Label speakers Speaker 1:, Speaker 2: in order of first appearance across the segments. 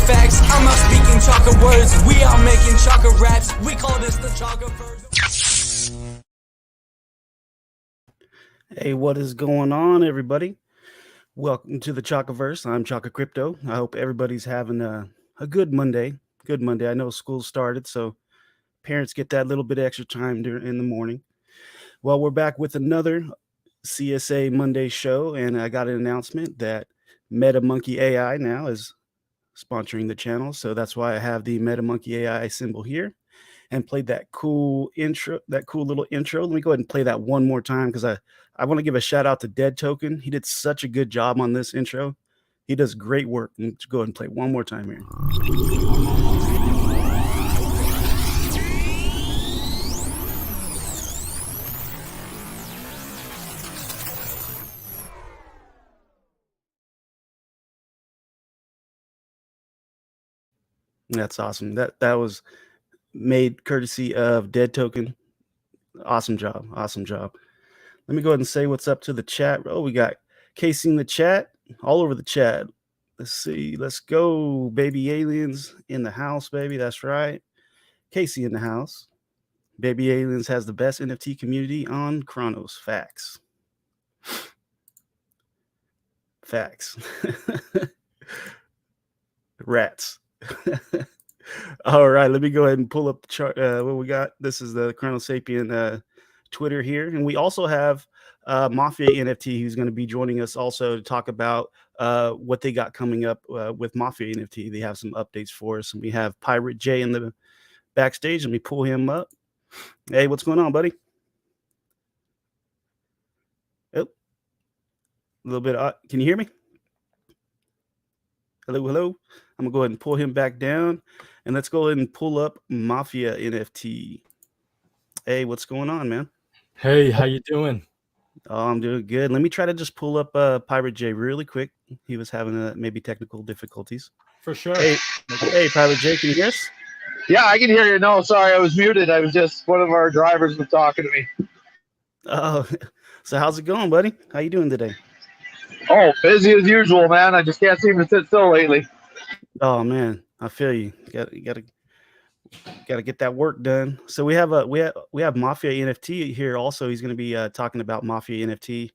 Speaker 1: facts. I'm not speaking Chaka words. We are making Chaka raps. We call this the Chaka verse.
Speaker 2: Hey, what is going on, everybody? Welcome to the Chakaverse. I'm Chaka Crypto. I hope everybody's having a good Monday. Good Monday. I know school started, so parents get that little bit of extra time in the morning. Well, we're back with another CSA Monday show, and I got an announcement that MetaMonkey AI now is sponsoring the channel, so that's why I have the MetaMonkey AI symbol here and played that cool little intro. Let me go ahead and play that one more time because I want to give a shout out to Dead Token. He did such a good job on this intro. He does great work. Let's go ahead and play it one more time here. That's awesome. That was made courtesy of Dead Token. Awesome job. Awesome job. Let me go ahead and say what's up to the chat. Oh, we got Casey in the chat, all over the chat. Let's see. Let's go. Baby Aliens in the house, baby. That's right. Casey in the house. Baby Aliens has the best NFT community on Chronos. Facts. Facts. Rats. All right, let me go ahead and pull up the chart. What we got? This is the Chronosapien Twitter here, and we also have Mafia NFT, who's going to be joining us also to talk about what they got coming up with Mafia NFT. They have some updates for us, and we have Pirate J in the backstage. Let me pull him up. Hey, what's going on, buddy? Oh, a little bit. Can you hear me? Hello, hello. I'm gonna go ahead and pull him back down, and let's go ahead and pull up Mafia NFT. Hey, what's going on, man?
Speaker 3: Hey, how you doing?
Speaker 2: Oh, I'm doing good. Let me try to just pull up Pirate J really quick. He was having maybe technical difficulties.
Speaker 3: For sure.
Speaker 2: Hey, Pirate J, can you hear us?
Speaker 4: Yeah, I can hear you. No, sorry, I was muted. I was just, one of our drivers was talking to me.
Speaker 2: Oh, so how's it going, buddy? How you doing today?
Speaker 4: Oh, busy as usual, man. I just can't seem to sit still lately.
Speaker 2: Oh man, I feel you. You gotta get that work done. So we have Mafia NFT here also. He's going to be talking about Mafia NFT.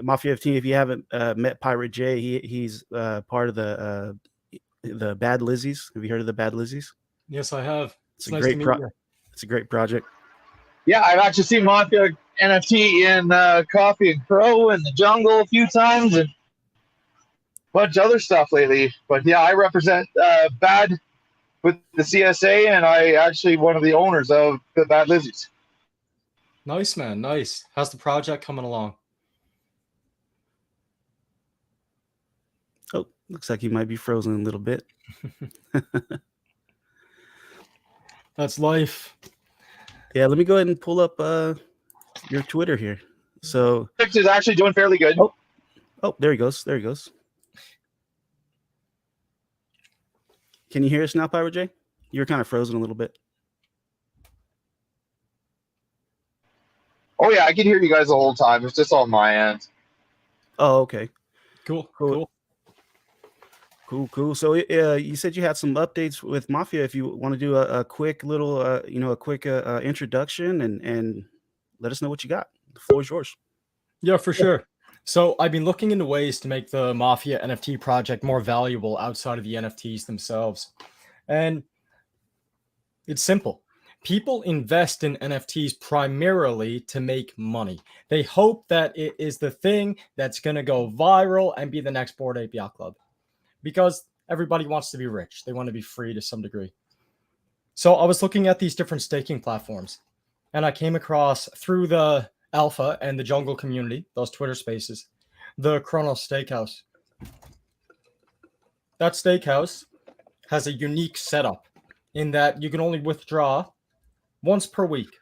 Speaker 2: Mafia NFT. If you haven't met Pirate J, he's part of the Bad Lizzies. Have you heard of the Bad Lizzies?
Speaker 3: Yes, I have.
Speaker 2: It's a great project.
Speaker 4: Yeah, I've actually seen Mafia NFT in Coffee and Crow in the jungle a few times and a bunch of other stuff lately. But yeah, I represent Bad with the CSA, and I actually one of the owners of the Bad Lizzies.
Speaker 3: Nice, man. Nice. How's the project coming along?
Speaker 2: Oh, looks like he might be frozen a little bit.
Speaker 3: That's life.
Speaker 2: Yeah, let me go ahead and pull up your Twitter here. So
Speaker 4: Is actually doing fairly good.
Speaker 2: Oh, there he goes. There he goes. Can you hear us now, Pirate J? You're kind of frozen a little bit.
Speaker 4: Oh yeah, I can hear you guys the whole time. It's just on my end.
Speaker 2: Oh, okay.
Speaker 3: Cool.
Speaker 2: So you said you had some updates with Mafia. If you want to do a quick little, introduction and let us know what you got. The floor is yours.
Speaker 3: Yeah, for sure. So I've been looking into ways to make the Mafia NFT project more valuable outside of the NFTs themselves. And it's simple. People invest in NFTs primarily to make money. They hope that it is the thing that's going to go viral and be the next Bored Ape Yacht Club. Because everybody wants to be rich. They want to be free to some degree. So I was looking at these different staking platforms, and I came across through the alpha and the jungle community, those Twitter spaces, the Chronos Steakhouse. That steakhouse has a unique setup in that you can only withdraw once per week,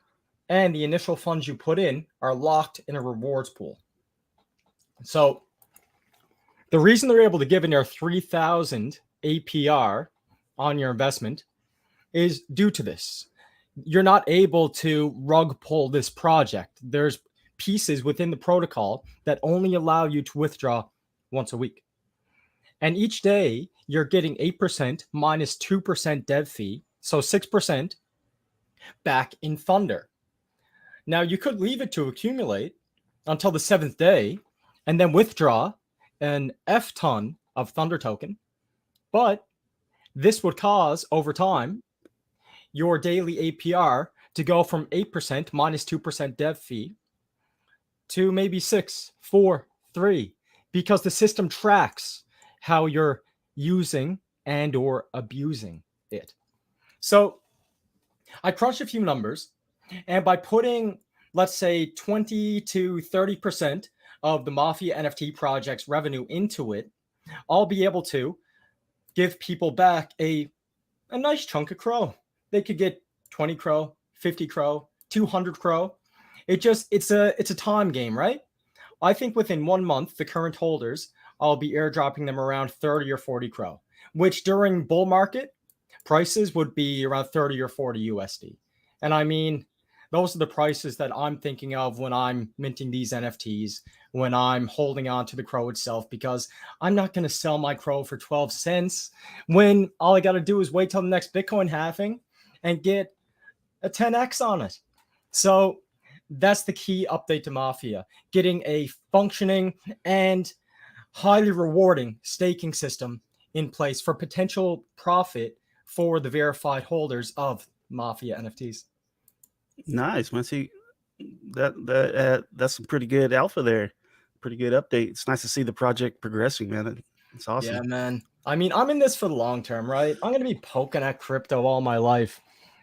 Speaker 3: and the initial funds you put in are locked in a rewards pool. So the reason they're able to give in their 3,000 APR on your investment is due to this. You're not able to rug pull this project. There's pieces within the protocol that only allow you to withdraw once a week. And each day you're getting 8% minus 2% dev fee, so 6% back in Thunder. Now you could leave it to accumulate until the 7th day and then withdraw an F ton of Thunder token. But this would cause over time your daily APR to go from 8% minus 2% dev fee to maybe 6, 4, 3, because the system tracks how you're using and or abusing it. So I crunched a few numbers, and by putting, let's say, 20 to 30% of the Mafia NFT project's revenue into it, I'll be able to give people back a nice chunk of crow. They could get 20 crow, 50 crow, 200 crow. It's a time game, right? I think within 1 month, the current holders, I'll be airdropping them around 30 or 40 crow, which during bull market prices would be around 30 or 40 USD. And I mean, those are the prices that I'm thinking of when I'm minting these NFTs, when I'm holding on to the crow itself, because I'm not going to sell my crow for 12 cents when all I got to do is wait till the next Bitcoin halving and get a 10x on it. So that's the key update to Mafia, getting a functioning and highly rewarding staking system in place for potential profit for the verified holders of Mafia NFTs.
Speaker 2: Nice, man. See, that's some pretty good alpha there. Pretty good update. It's nice to see the project progressing, man. It's awesome.
Speaker 3: Yeah, man. I mean, I'm in this for the long term, right? I'm going to be poking at crypto all my life.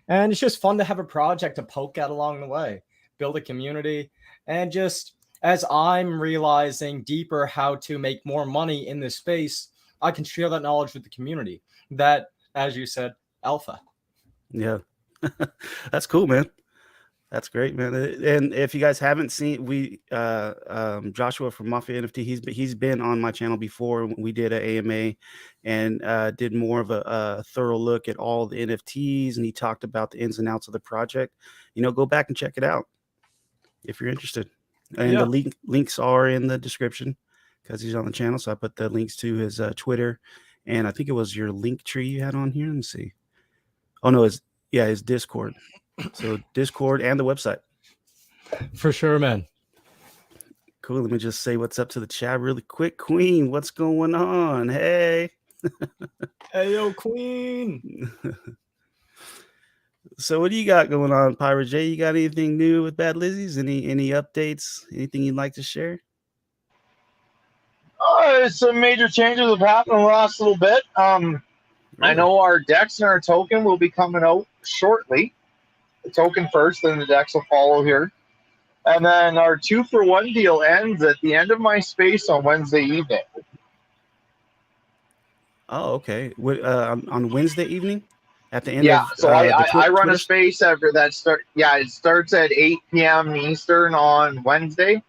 Speaker 3: And it's just fun to have a project to poke at along the way, build a community. And just as I'm realizing deeper how to make more money in this space, I can share that knowledge with the community. That, as you said, alpha.
Speaker 2: Yeah. That's cool, man. That's great, man. And if you guys haven't seen, Joshua from Mafia NFT, he's been on my channel before. We did an AMA and did more of a thorough look at all the NFTs, and he talked about the ins and outs of the project. Go back and check it out if you're interested. And the links are in the description because he's on the channel. So I put the links to his Twitter, and I think it was your link tree you had on here. Let me see. Oh no, his Discord. So Discord and the website.
Speaker 3: For sure, man.
Speaker 2: Cool. Let me just say what's up to the chat really quick. Queen, what's going on? Hey.
Speaker 3: Hey, yo, Queen.
Speaker 2: So what do you got going on, Pirate J? You got anything new with Bad Lizzies? Any updates? Anything you'd like to share?
Speaker 4: Some major changes have happened in the last little bit.
Speaker 2: Really?
Speaker 4: I know our DEX and our token will be coming out shortly. The token first, then the DEX will follow here. And then our 2-for-1 deal ends at the end of my space on Wednesday evening.
Speaker 2: Oh, okay. On Wednesday evening? At the end
Speaker 4: Yeah,
Speaker 2: of
Speaker 4: so I run
Speaker 2: Twitter?
Speaker 4: a space after that start. Yeah, it starts at 8 p.m. Eastern on Wednesday.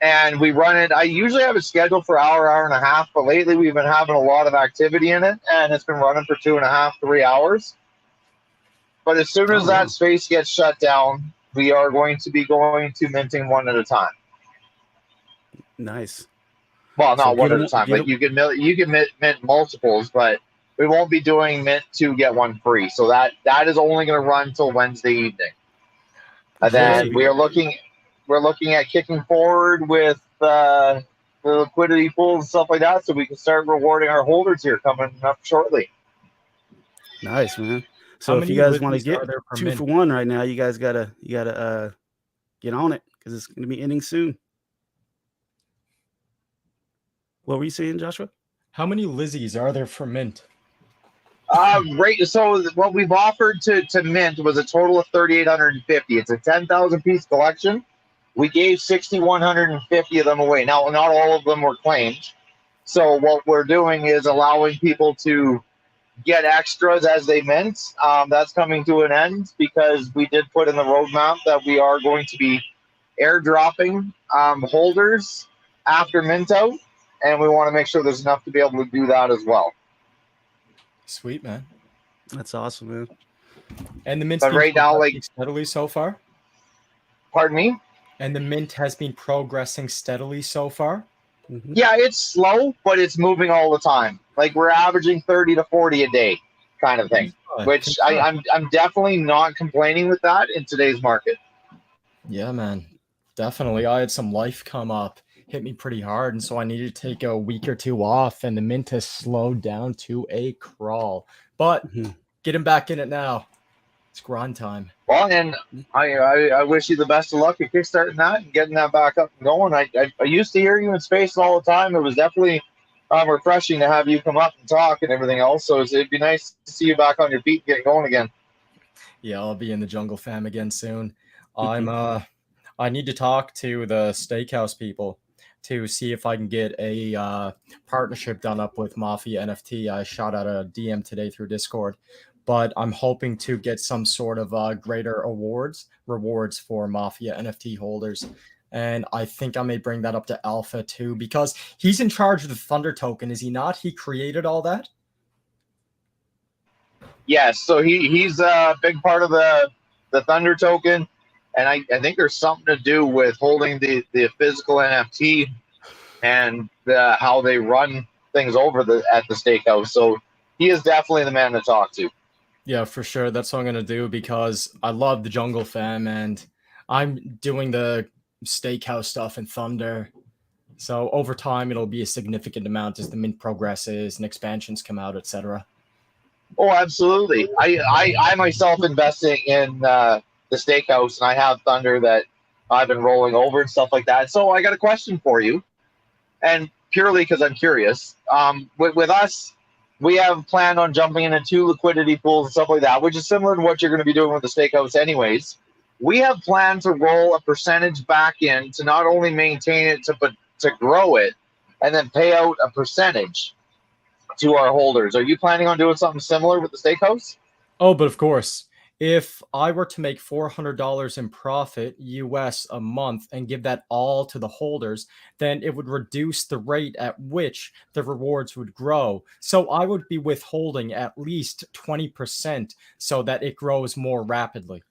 Speaker 4: And we run it. I usually have it scheduled for hour and a half, but lately we've been having a lot of activity in it, and it's been running for 2.5, 3 hours. But as soon as that space gets shut down, we are going to be going to minting one at a time.
Speaker 2: Nice.
Speaker 4: Well, not one at a time, but you can mint multiples, but we won't be doing mint 2 get 1 free. So that is only going to run until Wednesday evening. And then we're looking at kicking forward with the liquidity pools and stuff like that, so we can start rewarding our holders here coming up shortly.
Speaker 2: Nice, man. So if you guys want to get 2-for-1 right now, you guys gotta get on it because it's gonna be ending soon. What were you saying, Joshua?
Speaker 3: How many Lizzies are there for mint?
Speaker 4: Right. So what we've offered to mint was a total of 3,850. It's a 10,000 piece collection. We gave 6,150 of them away. Now, not all of them were claimed. So what we're doing is allowing people to get extras as they mint. That's coming to an end because we did put in the roadmap that we are going to be airdropping holders after mint out, and we want to make sure there's enough to be able to do that as well.
Speaker 3: Sweet, man.
Speaker 2: That's awesome, man.
Speaker 3: And the mint
Speaker 4: right now, like
Speaker 3: steadily so far.
Speaker 4: Pardon me.
Speaker 3: And the mint has been progressing steadily so far.
Speaker 2: Mhm.
Speaker 4: Yeah, it's slow, but it's moving all the time. Like we're averaging 30 to 40 a day kind of thing, which I'm definitely not complaining with that in today's market.
Speaker 3: Yeah, man, definitely. I had some life come up, hit me pretty hard, and so I needed to take a week or two off, and the mint has slowed down to a crawl. But
Speaker 2: Mhm.
Speaker 3: getting back in it now. It's grind time.
Speaker 4: Well, and I wish you the best of luck at kickstarting that and getting that back up and going. I used to hear you in space all the time. It was definitely refreshing to have you come up and talk and everything else. So it'd be nice to see you back on your feet, getting going again.
Speaker 3: Yeah, I'll be in the jungle fam again soon. I need to talk to the steakhouse people to see if I can get a partnership done up with Mafia NFT. I shot out a DM today through Discord, but I'm hoping to get some sort of greater rewards for Mafia NFT holders. And I think I may bring that up to Alpha too, because he's in charge of the Thunder token, is he not? He created all that?
Speaker 4: Yes, so he's a big part of the Thunder token, and I think there's something to do with holding the physical NFT and how they run things over at the steakhouse. So he is definitely the man to talk to.
Speaker 3: Yeah, for sure. That's what I'm gonna do, because I love the jungle fam and I'm doing the steakhouse stuff in Thunder. So over time, it'll be a significant amount as the mint progresses and expansions come out, etc.
Speaker 4: Oh, absolutely. I myself investing in the steakhouse, and I have Thunder that I've been rolling over and stuff like that. So I got a question for you, and purely because I'm curious. With us, we have planned on jumping into 2 liquidity pools and stuff like that, which is similar to what you're going to be doing with the steakhouse anyways. We have planned to roll a percentage back in to not only maintain it, but to grow it, and then pay out a percentage to our holders. Are you planning on doing something similar with the steakhouse?
Speaker 3: Oh, but of course, if I were to make $400 in profit US a month and give that all to the holders, then it would reduce the rate at which the rewards would grow. So I would be withholding at least 20% so that it grows more rapidly.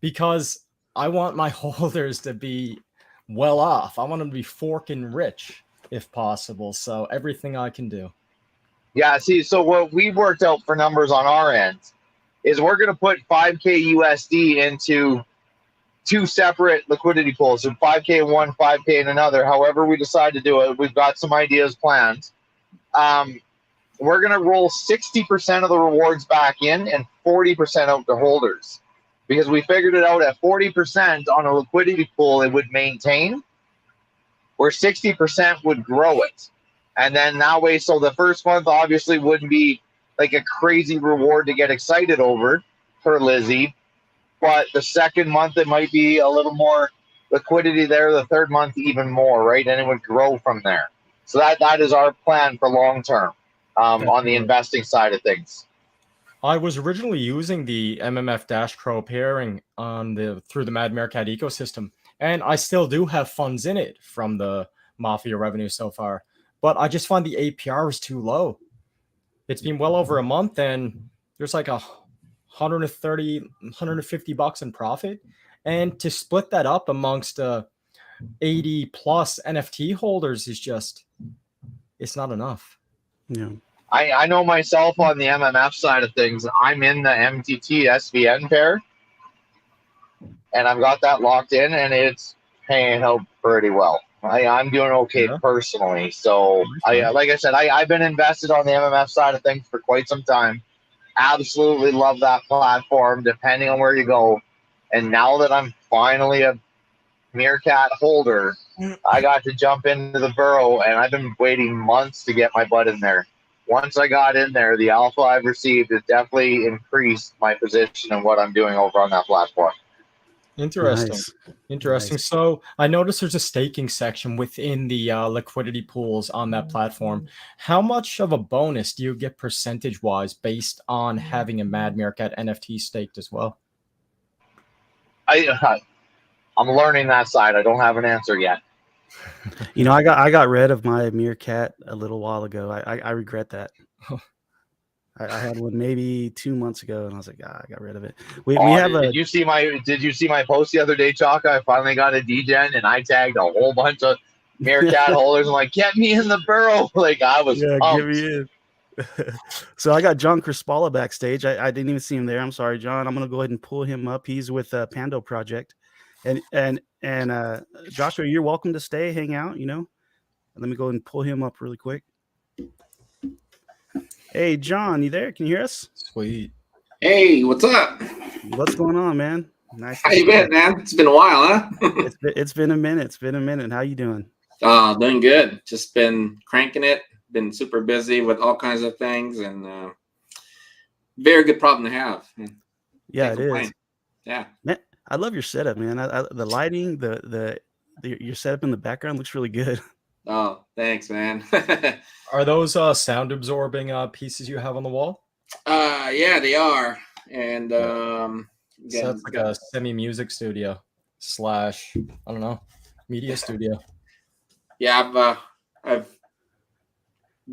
Speaker 3: Because I want my holders to be well off. I want them to be forking rich if possible. So everything I can do.
Speaker 4: Yeah, see, so what we've worked out for numbers on our end is we're going to put 5K USD into 2 separate liquidity pools. So 5K in one, 5K in another. However we decide to do it, we've got some ideas planned. We're going to roll 60% of the rewards back in and 40% out to holders. Because we figured it out at 40% on a liquidity pool, it would maintain, where 60% would grow it. And then that way, so the first month obviously wouldn't be like a crazy reward to get excited over for Lizzie. But the second month, it might be a little more liquidity there. The third month, even more, right? And it would grow from there. So that is our plan for long term on the investing side of things.
Speaker 3: I was originally using the MMF-Pro pairing through the Mad Meerkat ecosystem, and I still do have funds in it from the Mafia revenue so far. But I just find the APR was too low. It's been well over a month, and there's like $150 in profit. And to split that up amongst 80 plus NFT holders is just, it's not enough.
Speaker 2: Yeah.
Speaker 4: I know myself on the MMF side of things, I'm in the MTT SVN pair, and I've got that locked in, and it's paying out pretty well. I'm doing okay personally. So like I said, I've been invested on the MMF side of things for quite some time. Absolutely love that platform, depending on where you go. And now that I'm finally a Meerkat holder, I got to jump into the burrow, and I've been waiting months to get my butt in there. Once I got in there, the alpha I've received has definitely increased my position and what I'm doing over on that platform.
Speaker 3: Interesting.
Speaker 2: Nice.
Speaker 3: Interesting.
Speaker 2: Nice.
Speaker 3: So I noticed there's a staking section within the liquidity pools on that platform. How much of a bonus do you get percentage-wise based on having a Mad Meerkat NFT staked as well?
Speaker 4: I'm learning that side. I don't have an answer yet.
Speaker 2: You know, I got rid of my Meerkat a little while ago. I regret that. I had one maybe 2 months ago, and I was like, I got rid of it. We have
Speaker 4: did you see my post the other day, Chaka? I finally got a degen, and I tagged a whole bunch of meerkat holders. I'm like, get me in the burrow. Like I was
Speaker 2: Yeah,
Speaker 4: pumped.
Speaker 2: give me in. So I got John Crispala backstage. I didn't even see him there. I'm sorry, John. I'm gonna go ahead and pull him up. He's with PandoProject, and Joshua, you're welcome to stay, hang out. Let me go ahead and pull him up really quick. Hey, John, you there? Can you hear us?
Speaker 3: Sweet.
Speaker 5: Hey, what's up?
Speaker 2: What's going on, man? Nice.
Speaker 5: How you been, man? It's been a while, huh?
Speaker 2: It's been a minute. It's been a minute. How you doing?
Speaker 5: Doing good. Just been cranking it. Been super busy with all kinds of things, and very good problem to have.
Speaker 2: Yeah,
Speaker 5: Can't
Speaker 2: it
Speaker 5: complain.
Speaker 2: is.
Speaker 5: Yeah.
Speaker 2: Man, I love your setup, man. The lighting, your setup in the background looks really good.
Speaker 5: Oh, thanks, man.
Speaker 3: Are those sound absorbing pieces you have on the wall?
Speaker 5: Yeah, they are. And
Speaker 3: So
Speaker 5: again,
Speaker 3: that's like a semi-music studio / I don't know, media studio.
Speaker 5: yeah, I've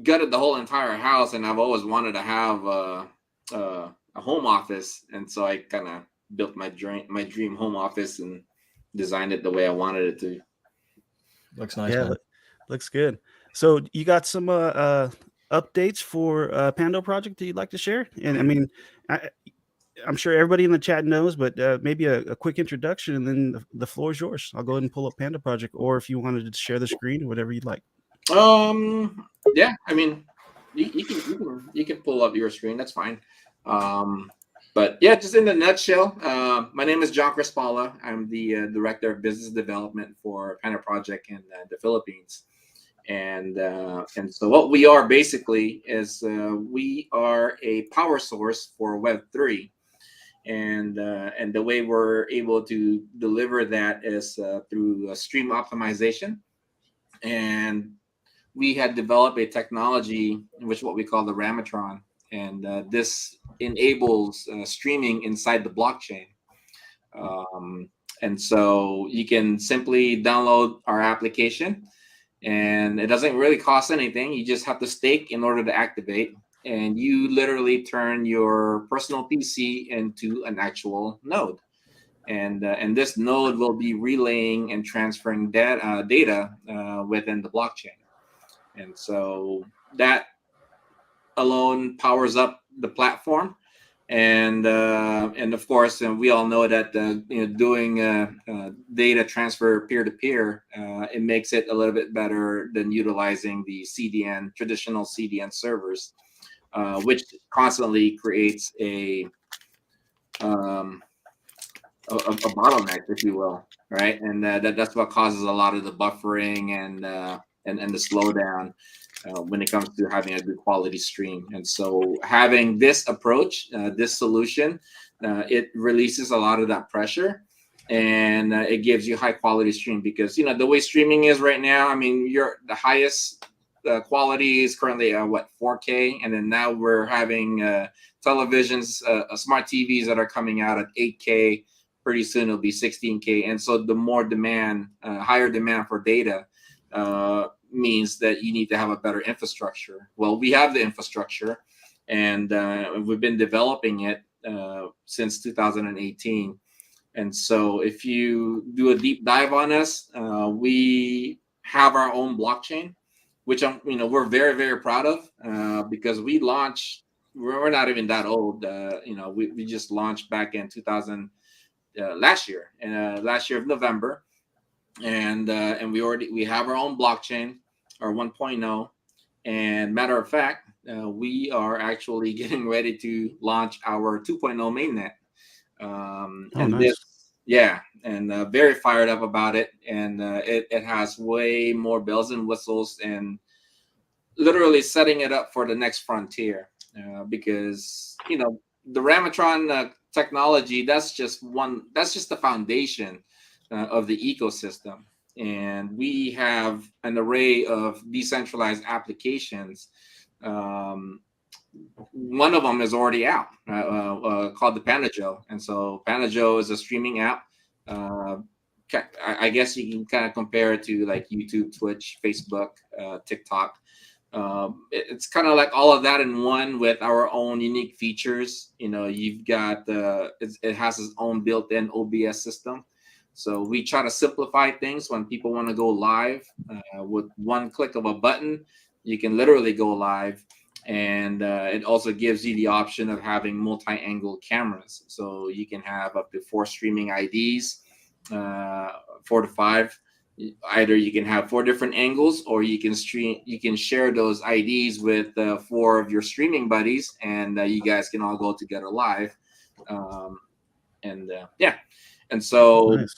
Speaker 5: gutted the whole entire house, and I've always wanted to have a home office, and so I kind of built my dream home office and designed it the way I wanted it to.
Speaker 3: Looks nice,
Speaker 2: Yeah,
Speaker 3: man.
Speaker 2: looks good. So you got some updates for PandoProject that you'd like to share? And I mean, I'm sure everybody in the chat knows, but maybe a quick introduction, and then the floor is yours. I'll go ahead and pull up PandoProject, or if you wanted to share the screen, whatever you'd like.
Speaker 5: Yeah, I mean, you can pull up your screen. That's fine. But yeah, just in a nutshell, my name is John Crispala. I'm the director of business development for PandoProject in the Philippines. And so what we are basically is we are a power source for Web3. And the way we're able to deliver that is through stream optimization. And we had developed a technology in which what we call the Ramatron, and this enables streaming inside the blockchain. And so you can simply download our application, and it doesn't really cost anything. You just have to stake in order to activate, and you literally turn your personal PC into an actual node. And this node will be relaying and transferring data within the blockchain. And so that alone powers up the platform, and of course, we all know that doing data transfer peer to peer, it makes it a little bit better than utilizing the traditional CDN servers, which constantly creates a bottleneck, if you will, right? And that's what causes a lot of the buffering and the slowdown when it comes to having a good quality stream. And so having this approach, this solution, it releases a lot of that pressure, and it gives you high quality stream, because the way streaming is right now, I mean, the highest quality is currently 4K, and then now we're having televisions, smart TVs that are coming out at 8K. Pretty soon it'll be 16K. And so the more demand, higher demand for data means that you need to have a better infrastructure. Well, we have the infrastructure, and we've been developing it since 2018. And so if you do a deep dive on us, we have our own blockchain, which we're very, very proud of, because we launched, we're not even that old. We just launched back in last year of November, and we have our own blockchain, our 1.0, and matter of fact, we are actually getting ready to launch our 2.0 mainnet.
Speaker 2: Nice.
Speaker 5: Very fired up about it, and it has way more bells and whistles, and literally setting it up for the next frontier, because the Ramatron technology, that's just the foundation of the ecosystem, and we have an array of decentralized applications. One of them is already out, called the PandoJo, and so PandoJo is a streaming app. I guess you can kind of compare it to like YouTube, Twitch, Facebook, TikTok. It's kind of like all of that in one, with our own unique features. You've got it has its own built-in OBS system, So we try to simplify things. When people want to go live, with one click of a button, you can literally go live. And it also gives you the option of having multi-angle cameras. So you can have up to 4 streaming IDs, 4 to 5. Either you can have 4 different angles, or you can share those IDs with 4 of your streaming buddies, and you guys can all go together live. And so
Speaker 2: Nice.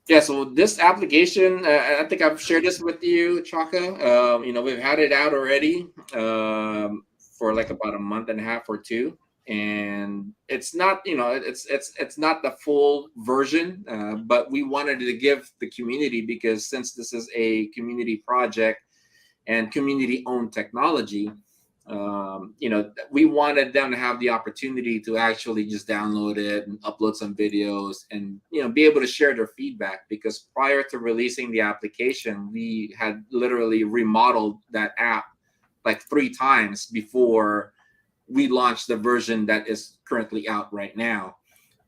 Speaker 5: yeah, so this application, I think I've shared this with you, Chaka. We've had it out already for like about a month and a half or 2, and it's not, it's not the full version, but we wanted to give the community, because since this is a community project and community-owned technology, we wanted them to have the opportunity to actually just download it and upload some videos and, be able to share their feedback. Because prior to releasing the application, we had literally remodeled that app like 3 times before we launched the version that is currently out right now.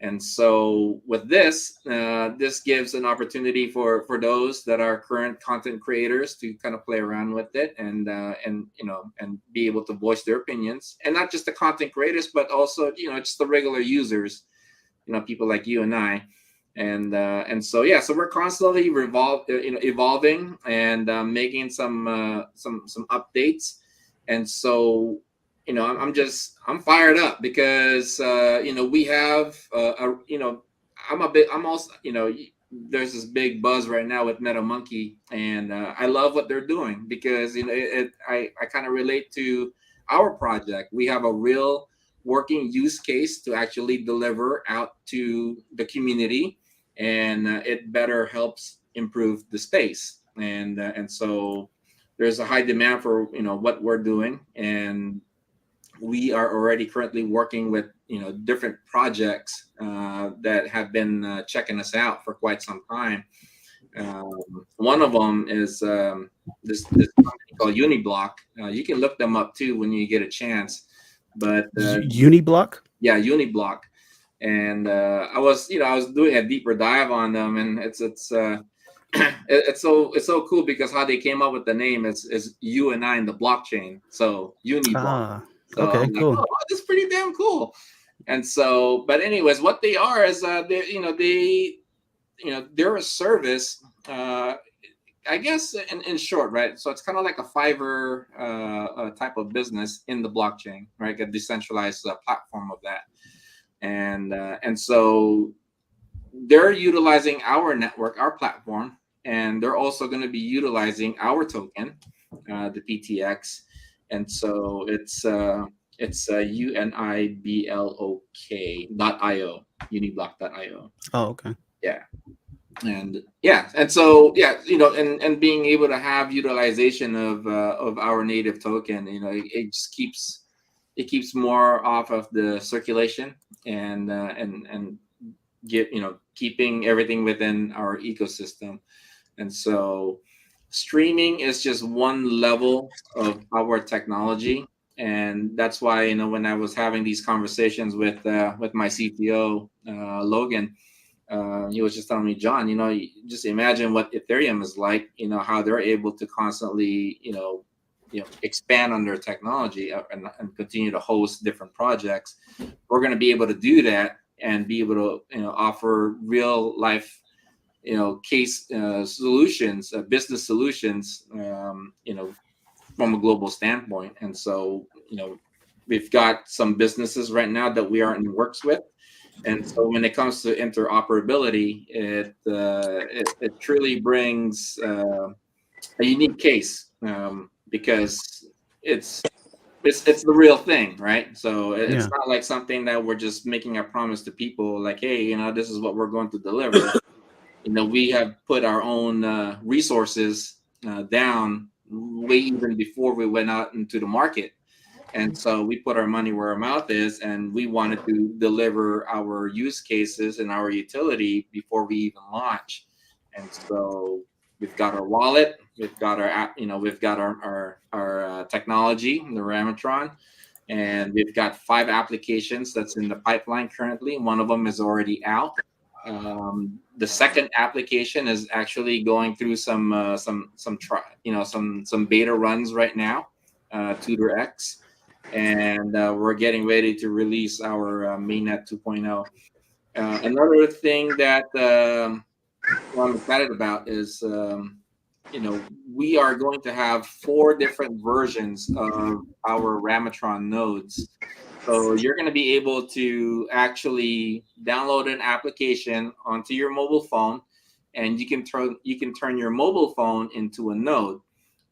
Speaker 5: And so with this, this gives an opportunity for those that are current content creators to kind of play around with it, and be able to voice their opinions, and not just the content creators, but also just the regular users, people like you and I. And so we're constantly evolving and making some updates. And so I'm fired up because we have I'm also there's this big buzz right now with MetaMonkey, and I love what they're doing, because I kind of relate to our project. We have a real working use case to actually deliver out to the community, and it better helps improve the space. And so there's a high demand for what we're doing, and we are already currently working with different projects that have been checking us out for quite some time. One of them is this company called Uniblock. You can look them up too when you get a chance. But
Speaker 2: Uniblock?
Speaker 5: Yeah, Uniblock. And I was doing a deeper dive on them, and it's it's so cool, because how they came up with the name is you and I in the blockchain. So Uniblock. So
Speaker 2: okay,
Speaker 5: I'm like,
Speaker 2: cool.
Speaker 5: oh, that's pretty damn cool. And so, but anyways, what they are is they're a service, I guess, in short, right? So it's kind of like a Fiverr type of business in the blockchain, right? A decentralized platform of that. And so they're utilizing our network, our platform, and they're also going to be utilizing our token, the PTX. And so it's UNIBLOK.io, uniblock.io.
Speaker 2: Oh, okay.
Speaker 5: Yeah. And so and being able to have utilization of our native token, it just keeps more off of the circulation, and keeping everything within our ecosystem. And so streaming is just one level of our technology. And that's why, when I was having these conversations with my CTO, Logan, he was just telling me, John, just imagine what Ethereum is like, how they're able to constantly, expand on their technology and continue to host different projects. We're going to be able to do that and be able to, offer real life, case solutions, business solutions, from a global standpoint. And so, we've got some businesses right now that we are in works with. And so when it comes to interoperability, it truly brings a unique case, because it's the real thing, right? So it's not like something that we're just making a promise to people like, hey, this is what we're going to deliver. We have put our own resources down way even before we went out into the market. And so we put our money where our mouth is, and we wanted to deliver our use cases and our utility before we even launch. And so we've got our wallet, we've got our app, we've got our technology, the Ramatron, and we've got 5 applications that's in the pipeline currently. One of them is already out. The second application is actually going through some beta runs right now, Tutor X, and we're getting ready to release our mainnet 2.0. Another thing that I'm excited about is we are going to have 4 different versions of our Ramatron nodes. So you're going to be able to actually download an application onto your mobile phone, and you can turn your mobile phone into a node.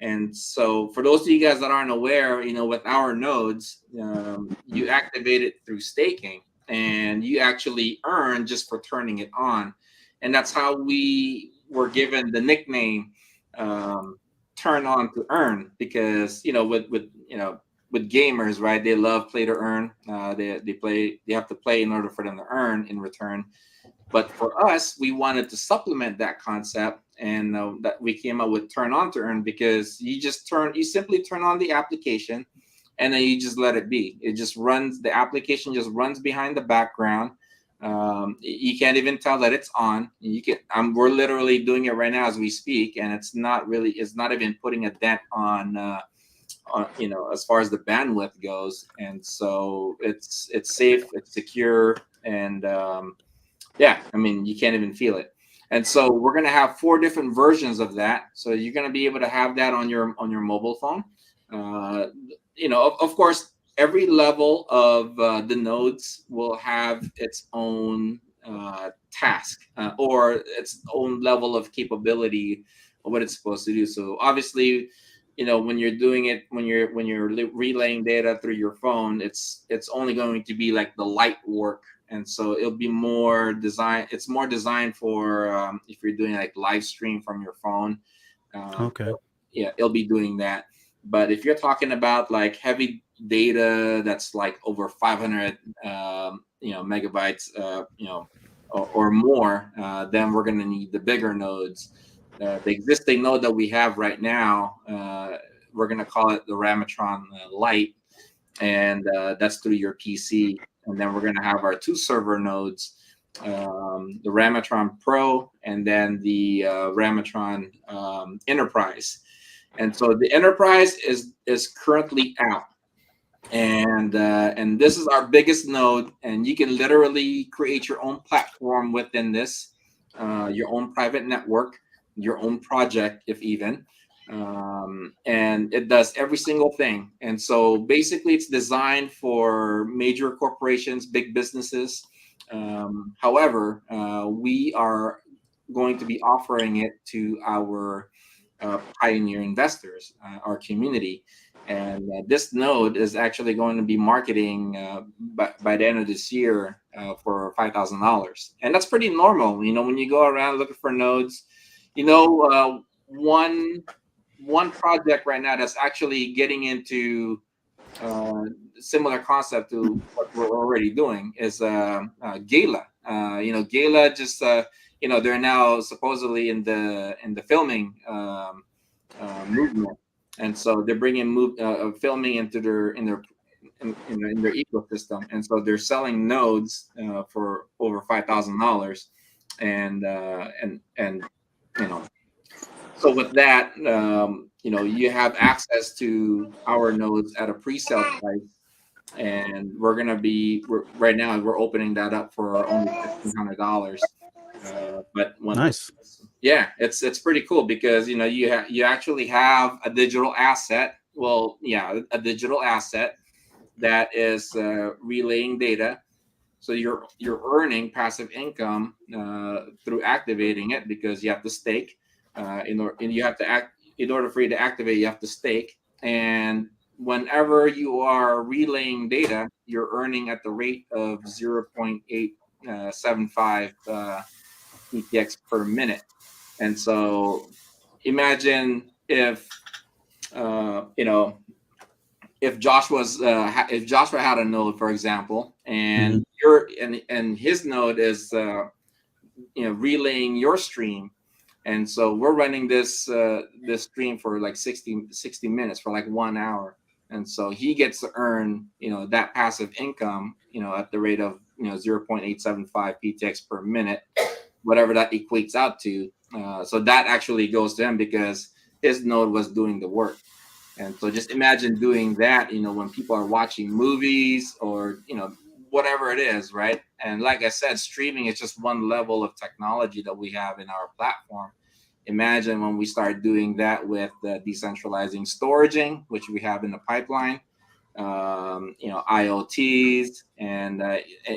Speaker 5: And so for those of you guys that aren't aware, with our nodes, you activate it through staking, and you actually earn just for turning it on. And that's how we were given the nickname "Turn On to Earn," because with gamers, right? They love play to earn. They have to play in order for them to earn in return. But for us, we wanted to supplement that concept, and that we came up with "Turn On to Earn," because you simply turn on the application, and then you just let it be. It just runs. The application just runs behind the background. You can't even tell that it's on. We're literally doing it right now as we speak, and it's not even putting a dent on as far as the bandwidth goes. And so it's safe, it's secure, and you can't even feel it. And so we're going to have 4 different versions of that. So you're going to be able to have that on your mobile phone. Of course, every level of the nodes will have its own task or its own level of capability of what it's supposed to do. So obviously, when you're doing it, when you're relaying data through your phone, it's only going to be like the light work. And so it'll be more designed. It's more designed for if you're doing like live stream from your phone.
Speaker 2: Okay.
Speaker 5: Yeah, it'll be doing that. But if you're talking about like heavy data that's like over 500 megabytes, or more, then we're going to need the bigger nodes. The existing node that we have right now, we're going to call it the Ramatron Lite, and that's through your PC. And then we're going to have our 2 server nodes, the Ramatron Pro, and then the Ramatron Enterprise. And so the Enterprise is currently out, and this is our biggest node, and you can literally create your own platform within this, your own private network, your own project, if even. And it does every single thing. And so basically it's designed for major corporations, big businesses. However, we are going to be offering it to our pioneer investors, our community. And this node is actually going to be marketing by the end of this year for $5,000. And that's pretty normal. When you go around looking for nodes, one project right now that's actually getting into similar concept to what we're already doing is Gala. Gala just they're now supposedly in the filming movement, and so they're bringing filming into their ecosystem, and so they're selling nodes for over $5,000, and so with that, you have access to our nodes at a pre-sale price, and right now we're opening that up for only $1,500. But
Speaker 2: Nice.
Speaker 5: Yeah, it's pretty cool because you actually have a digital asset. Well, yeah, a digital asset that is relaying data. So you're earning passive income through activating it, because you have to stake. In order for you to activate, you have to stake. And whenever you are relaying data, you're earning at the rate of 0.875 PTX per minute. And so imagine if if Joshua had a node, for example, and and his node is relaying your stream. And so we're running this stream for like 60 minutes, for like 1 hour. And so he gets to earn, that passive income, at the rate of, 0.875 PTX per minute. whatever that equates out to. So that actually goes to him because his node was doing the work. And so just imagine doing that, when people are watching movies or, whatever it is, right? And like I said, streaming is just one level of technology that we have in our platform. Imagine when we start doing that with decentralizing storaging, which we have in the pipeline, IoTs, and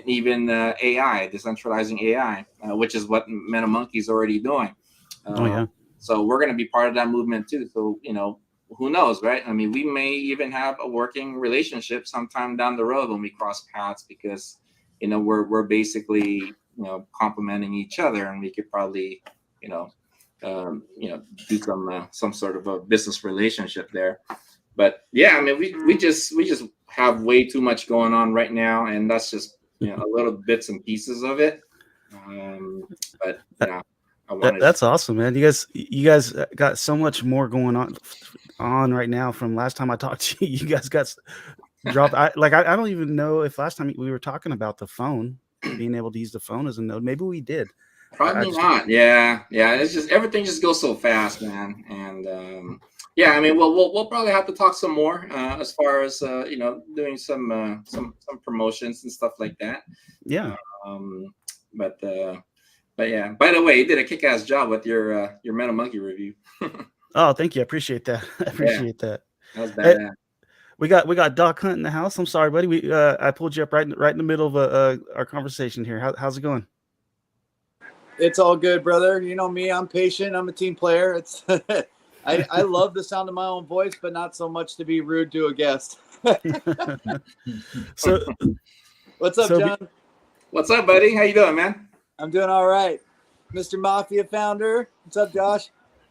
Speaker 5: even AI, decentralizing AI, which is what MetaMonkey is already doing. So we're going to be part of that movement too. So, who knows, right? I mean, we may even have a working relationship sometime down the road when we cross paths because, we're basically, complementing each other, and we could probably, do some sort of a business relationship there. But yeah, I mean, we just have way too much going on right now, and that's just a little bits and pieces of it. But yeah,
Speaker 2: that's awesome, man. You guys got so much more going on right now from last time I talked to you. You guys got dropped. I don't even know if last time we were talking about the phone, being able to use the phone as a node. Maybe we did.
Speaker 5: Probably not. Yeah. It's just everything just goes so fast, man. And yeah, I mean, we'll probably have to talk some more as far as doing some promotions and stuff like that.
Speaker 2: Yeah.
Speaker 5: But yeah. By the way, you did a kick-ass job with your MetaMonkey review.
Speaker 2: Oh, thank you. I appreciate that. That.
Speaker 5: That was badass.
Speaker 2: Hey, we got Doc Hunt in the house. I'm sorry, buddy. I pulled you up right in the middle of our conversation here. How's it going?
Speaker 6: It's all good, brother. You know me. I'm patient. I'm a team player. It's I love the sound of my own voice, but not so much to be rude to a guest.
Speaker 2: So,
Speaker 6: what's up, John?
Speaker 5: What's up, buddy? How you doing, man?
Speaker 6: I'm doing all right. Mr. Mafia founder. What's up, Josh?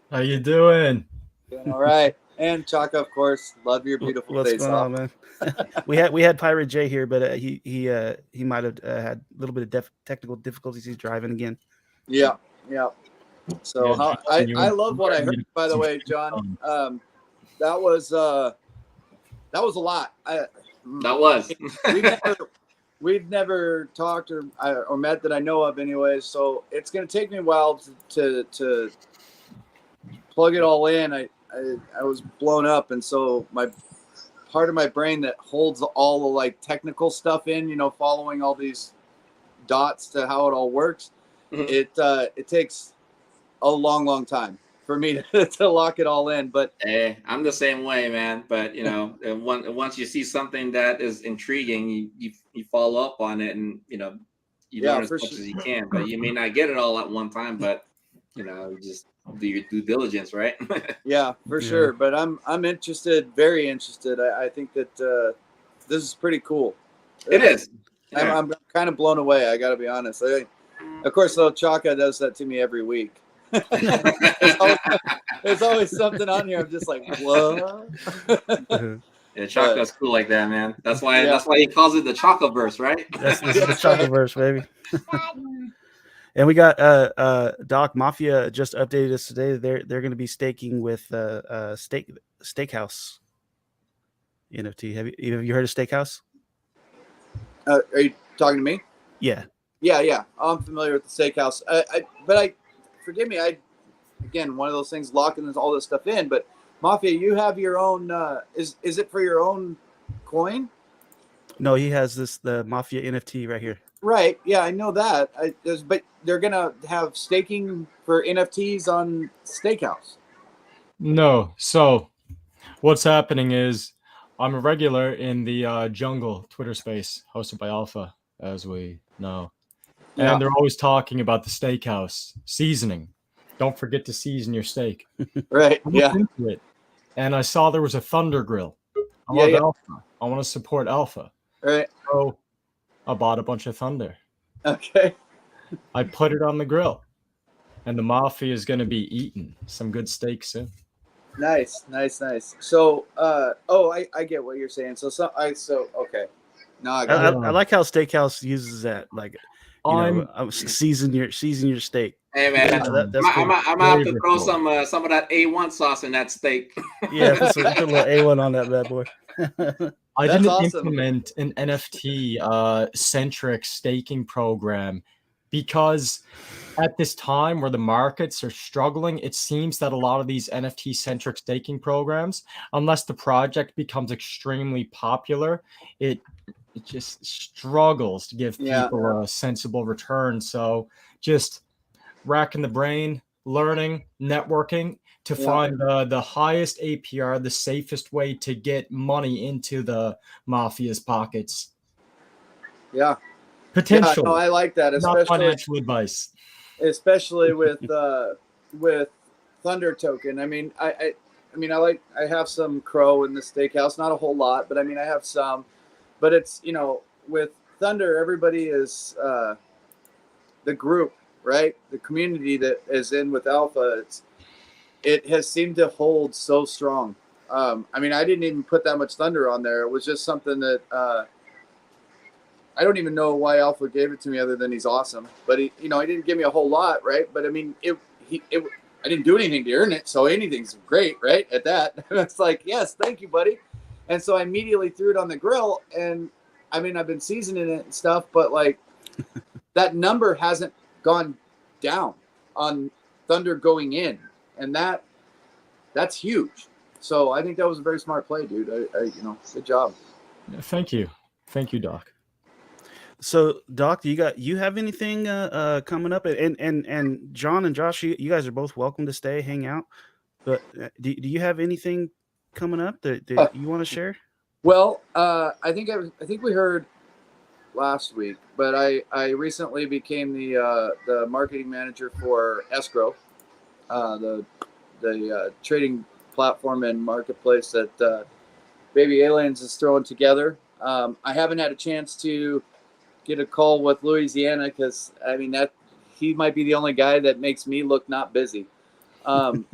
Speaker 3: How you doing?
Speaker 6: Doing all right. And Chaka, of course. Love your beautiful
Speaker 2: What's
Speaker 6: face
Speaker 2: going on, man? we had Pirate J here, but he might have had a little bit of technical difficulties. He's driving again.
Speaker 6: Yeah. So I love what I heard. By the way, John, that was a lot. We've never talked or met that I know of, anyways. So it's going to take me a while to plug it all in. I was blown up, and so my part of my brain that holds all the like technical stuff in, following all these dots to how it all works. Mm-hmm. It takes a long time for me to lock it all in. But
Speaker 5: hey, I'm the same way, man. But once you see something that is intriguing, you follow up on it, and you learn as much as you can. But you may not get it all at one time, but you just do your due diligence, right?
Speaker 6: Yeah, for sure. But I'm interested, very interested. I think that this is pretty cool.
Speaker 5: It is.
Speaker 6: Yeah. I'm kind of blown away. I got to be honest. Of course, though, Chaka does that to me every week. There's always something on here. I'm just like, what?
Speaker 5: Yeah, Chaka's cool like that, man. That's why he calls it the Chakaverse, right?
Speaker 2: That's the Chakaverse, baby. And we got Doc Mafia just updated us today. They're going to be staking with Steakhouse NFT. Have you heard of Steakhouse?
Speaker 6: Are you talking to me?
Speaker 2: Yeah.
Speaker 6: Yeah. I'm familiar with the Steakhouse. But forgive me. Again, one of those things locking all this stuff in. But Mafia, you have your own. Is it for your own coin?
Speaker 2: No, he has the Mafia NFT right here.
Speaker 6: Right. Yeah, I know that. But they're gonna have staking for NFTs on Steakhouse.
Speaker 3: No. So what's happening is I'm a regular in the Jungle Twitter space hosted by Alpha, as we know.
Speaker 6: Yeah.
Speaker 3: And they're always talking about the steakhouse seasoning. Don't forget to season your steak.
Speaker 6: Right. Yeah.
Speaker 3: And I saw there was a Thunder Grill. I love Alpha. I want to support Alpha.
Speaker 6: Right.
Speaker 3: So I bought a bunch of Thunder.
Speaker 6: Okay.
Speaker 3: I put it on the grill. And the Mafia is going to be eating some good steak soon.
Speaker 6: Nice. So, I get what you're saying. Okay. No,
Speaker 2: I like how Steakhouse uses that, like, season your steak.
Speaker 5: Hey man,
Speaker 2: that's cool.
Speaker 5: I'm gonna have to throw some of that A1 sauce in that steak.
Speaker 2: Yeah, put a little A1 on that bad boy.
Speaker 3: I didn't implement an NFT centric staking program because at this time where the markets are struggling, it seems that a lot of these NFT-centric staking programs, unless the project becomes extremely popular, it just struggles to give people a sensible return. So just racking the brain, learning, networking to find the highest APR, the safest way to get money into the mafia's pockets.
Speaker 6: Yeah.
Speaker 3: Potential.
Speaker 6: Yeah, no, I like that,
Speaker 3: Not financial advice.
Speaker 6: especially with Thunder Token. I mean, I have some Crow in the steakhouse, not a whole lot, but I mean, I have some. But it's, you know, with Thunder, everybody is the group, right? The community that is in with Alpha. It has seemed to hold so strong. I mean, I didn't even put that much Thunder on there. It was just something that I don't even know why Alpha gave it to me other than he's awesome. But he didn't give me a whole lot, right? But I mean, I didn't do anything to earn it, so anything's great, right? At that, it's like, yes, thank you, buddy. And so I immediately threw it on the grill, and I mean, I've been seasoning it and stuff, but like that number hasn't gone down on Thunder going in, and that's huge. So I think that was a very smart play, dude. Good job.
Speaker 3: Yeah, thank you, Doc.
Speaker 2: So, Doc, you have anything coming up? And John and Josh, you guys are both welcome to stay, hang out. But do you have anything coming up that you want to share?
Speaker 6: Well, I think we heard last week, but I recently became the marketing manager for Escrow, the trading platform and marketplace that Baby Aliens is throwing together. I haven't had a chance to get a call with Louisiana because I mean that he might be the only guy that makes me look not busy. I mean,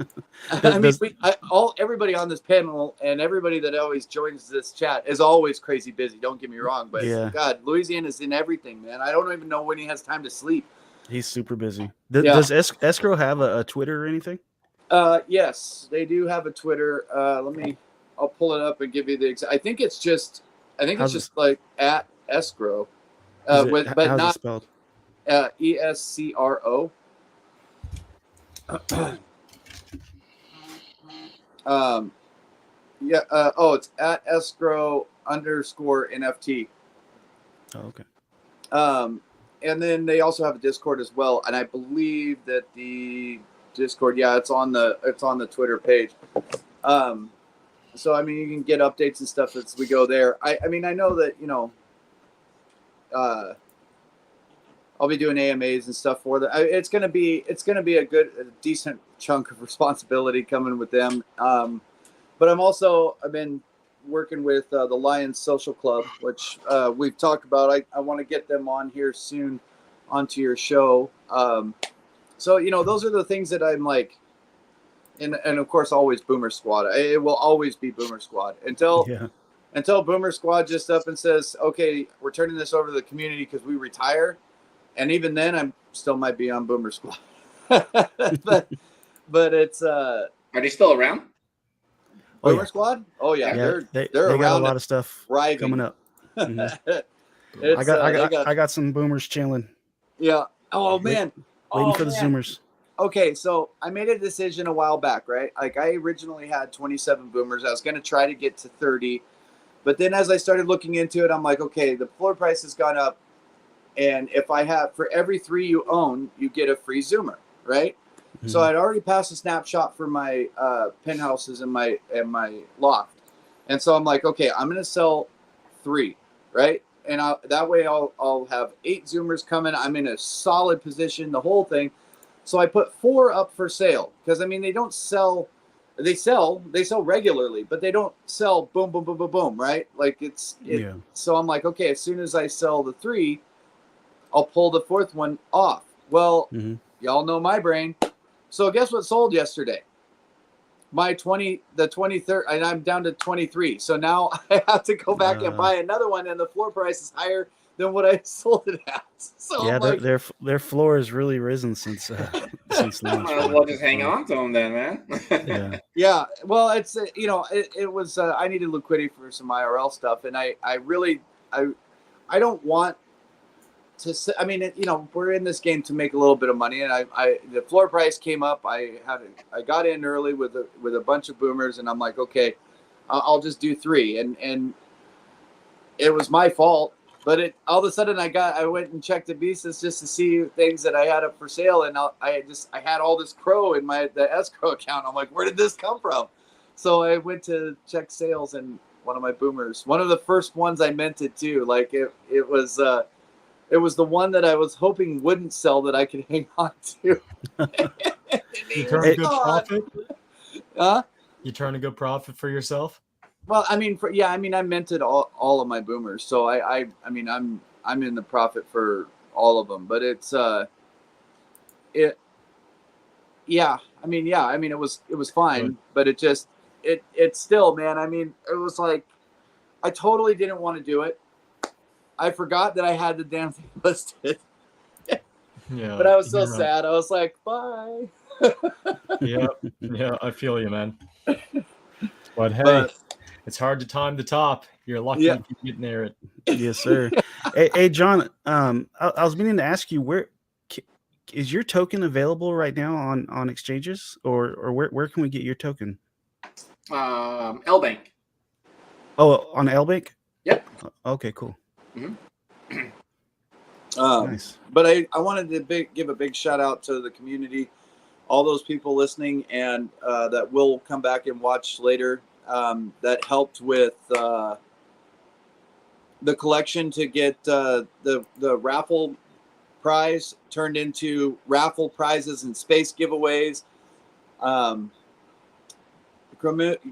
Speaker 6: everybody on this panel and everybody that always joins this chat is always crazy busy. Don't get me wrong, but God, Louisiana's in everything, man. I don't even know when he has time to sleep.
Speaker 2: He's super busy. Does Escrow have a Twitter or anything?
Speaker 6: Yes, they do have a Twitter. I'll pull it up and give you the exact. I think it's just like at Escrow.
Speaker 2: How's it spelled?
Speaker 6: ESCRO. It's at escrow _NFT.
Speaker 2: Oh, okay.
Speaker 6: And then they also have a Discord as well, and I believe that the Discord, it's on the Twitter page. So I mean, you can get updates and stuff as we go there. I mean, I know that I'll be doing AMAs and stuff for them. It's gonna be a decent chunk of responsibility coming with them. But I've been working with the Lions Social Club, which we've talked about. I want to get them on here soon onto your show. So those are the things that I'm like, and of course always Boomer Squad. It will always be Boomer Squad until Boomer Squad just up and says, okay, we're turning this over to the community because we retire. And even then, I still might be on Boomer Squad. but it's
Speaker 5: Are they still around?
Speaker 6: Boomer Squad? Oh yeah,
Speaker 2: they
Speaker 6: around
Speaker 2: got a lot of stuff
Speaker 6: thriving.
Speaker 2: coming up.
Speaker 6: Mm-hmm.
Speaker 2: I got some boomers chilling.
Speaker 6: Yeah. Oh man.
Speaker 2: Waiting for the Zoomers.
Speaker 6: Okay, so I made a decision a while back, right? Like I originally had 27 boomers. I was going to try to get to 30, but then as I started looking into it, I'm like, okay, the floor price has gone up. And if I have, for every 3 you own, you get a free Zoomer, right? Mm-hmm. So I'd already passed a snapshot for my penthouses in my loft. And so I'm like, okay, I'm going to sell 3, right? And that way I'll have 8 Zoomers coming. I'm in a solid position, the whole thing. So I put 4 up for sale because, I mean, they sell regularly, but they don't sell boom, boom, boom, boom, boom, right? Like So I'm like, okay, as soon as I sell the 3, I'll pull the 4th one off. Well, y'all know my brain. So guess what sold yesterday? The 23rd, and I'm down to 23. So now I have to go back and buy another one, and the floor price is higher than what I sold it at. So
Speaker 2: yeah, their floor has really risen since launch.
Speaker 5: Well, just hang on to them then, man.
Speaker 6: Yeah. Well, it's it was I needed liquidity for some IRL stuff, and I don't want I mean, we're in this game to make a little bit of money, and the floor price came up. I got in early with a bunch of boomers, and I'm like, okay, I'll just do 3, and it was my fault. But all of a sudden I went and checked the Visas just to see things that I had up for sale, and I had all this crow in the escrow account. I'm like, where did this come from? So I went to check sales, and one of my boomers, one of the first ones I minted too. Like it was the one that I was hoping wouldn't sell that I could hang on to.
Speaker 3: You turn a good profit?
Speaker 6: Huh?
Speaker 3: You turn a good profit for yourself?
Speaker 6: Well, I mean, I minted all of my boomers, so I mean, I'm in the profit for all of them. But it was fine,
Speaker 3: Good.
Speaker 6: but it still, man. I mean, it was like I totally didn't want to do it. I forgot that I had the damn thing listed.
Speaker 3: Yeah,
Speaker 6: but I was so sad. I was like, bye.
Speaker 3: Yeah, I feel you, man. But hey, it's hard to time the top. You're lucky if you get near it.
Speaker 2: Yes, sir. Hey, John. I was meaning to ask you, where is your token available right now on exchanges, or where can we get your token?
Speaker 5: LBank.
Speaker 2: Oh, on LBank.
Speaker 5: Yep.
Speaker 2: Okay, cool.
Speaker 5: Mm-hmm.
Speaker 2: Nice.
Speaker 6: But I wanted to give a big shout out to the community, all those people listening, and that will come back and watch later. That helped with the collection to get the raffle prize turned into raffle prizes and space giveaways. The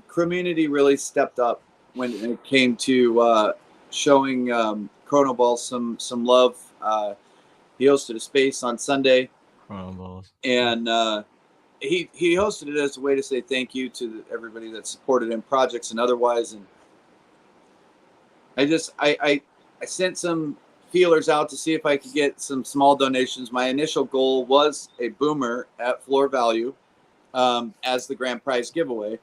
Speaker 6: community really stepped up when it came to showing Chronoball some love. He hosted a space on Sunday, and he hosted it as a way to say thank you to everybody that supported him, projects and otherwise. And I sent some feelers out to see if I could get some small donations. My initial goal was a boomer at floor value as the grand prize giveaway.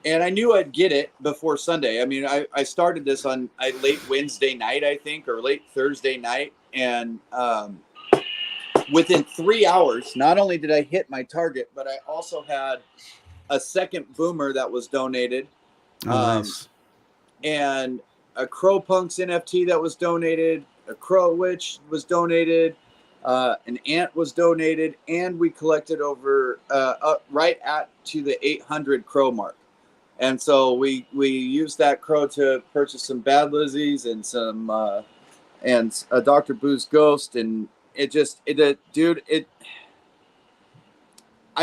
Speaker 6: And I knew I'd get it before Sunday. I mean, I started this on late Wednesday night, I think, or late Thursday night. And within 3 hours, not only did I hit my target, but I also had a second boomer that was donated.
Speaker 2: Nice.
Speaker 6: And a Crow Punks NFT that was donated, a Crow Witch was donated, an ant was donated, and we collected over right to the 800 crow mark. And so we used that crow to purchase some Bad Lizzies and some and a Dr. Boo's Ghost, and I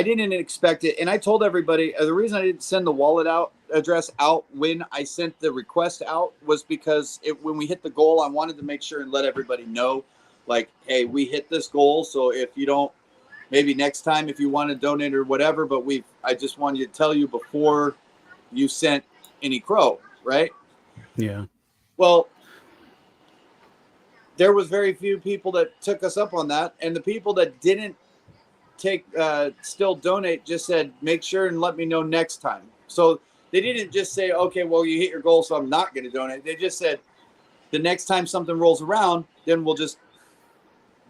Speaker 6: didn't expect it. And I told everybody the reason I didn't send the wallet address out when I sent the request out was because when we hit the goal, I wanted to make sure and let everybody know, like, hey, we hit this goal. So if you don't, maybe next time if you want to donate or whatever, but I just wanted to tell you before you sent any crow, right?
Speaker 2: Yeah.
Speaker 6: Well, there was very few people that took us up on that, and the people that didn't still donate just said, make sure and let me know next time. So they didn't just say, okay, well, you hit your goal, so I'm not going to donate. They just said, the next time something rolls around, then we'll just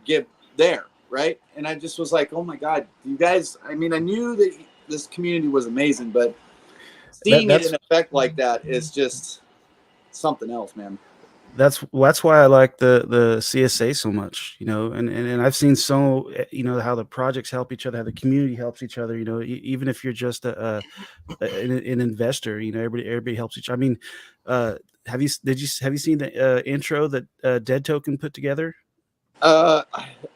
Speaker 6: give there, right? And I just was like, oh my God, you guys, I mean, I knew that this community was amazing, but seeing it in effect like that is just something else, man.
Speaker 2: That's why I like the CSA so much, and I've seen how the projects help each other, how the community helps each other, even if you're just an investor, everybody helps each other. I mean, have you seen the intro that Dead Token put together?
Speaker 6: I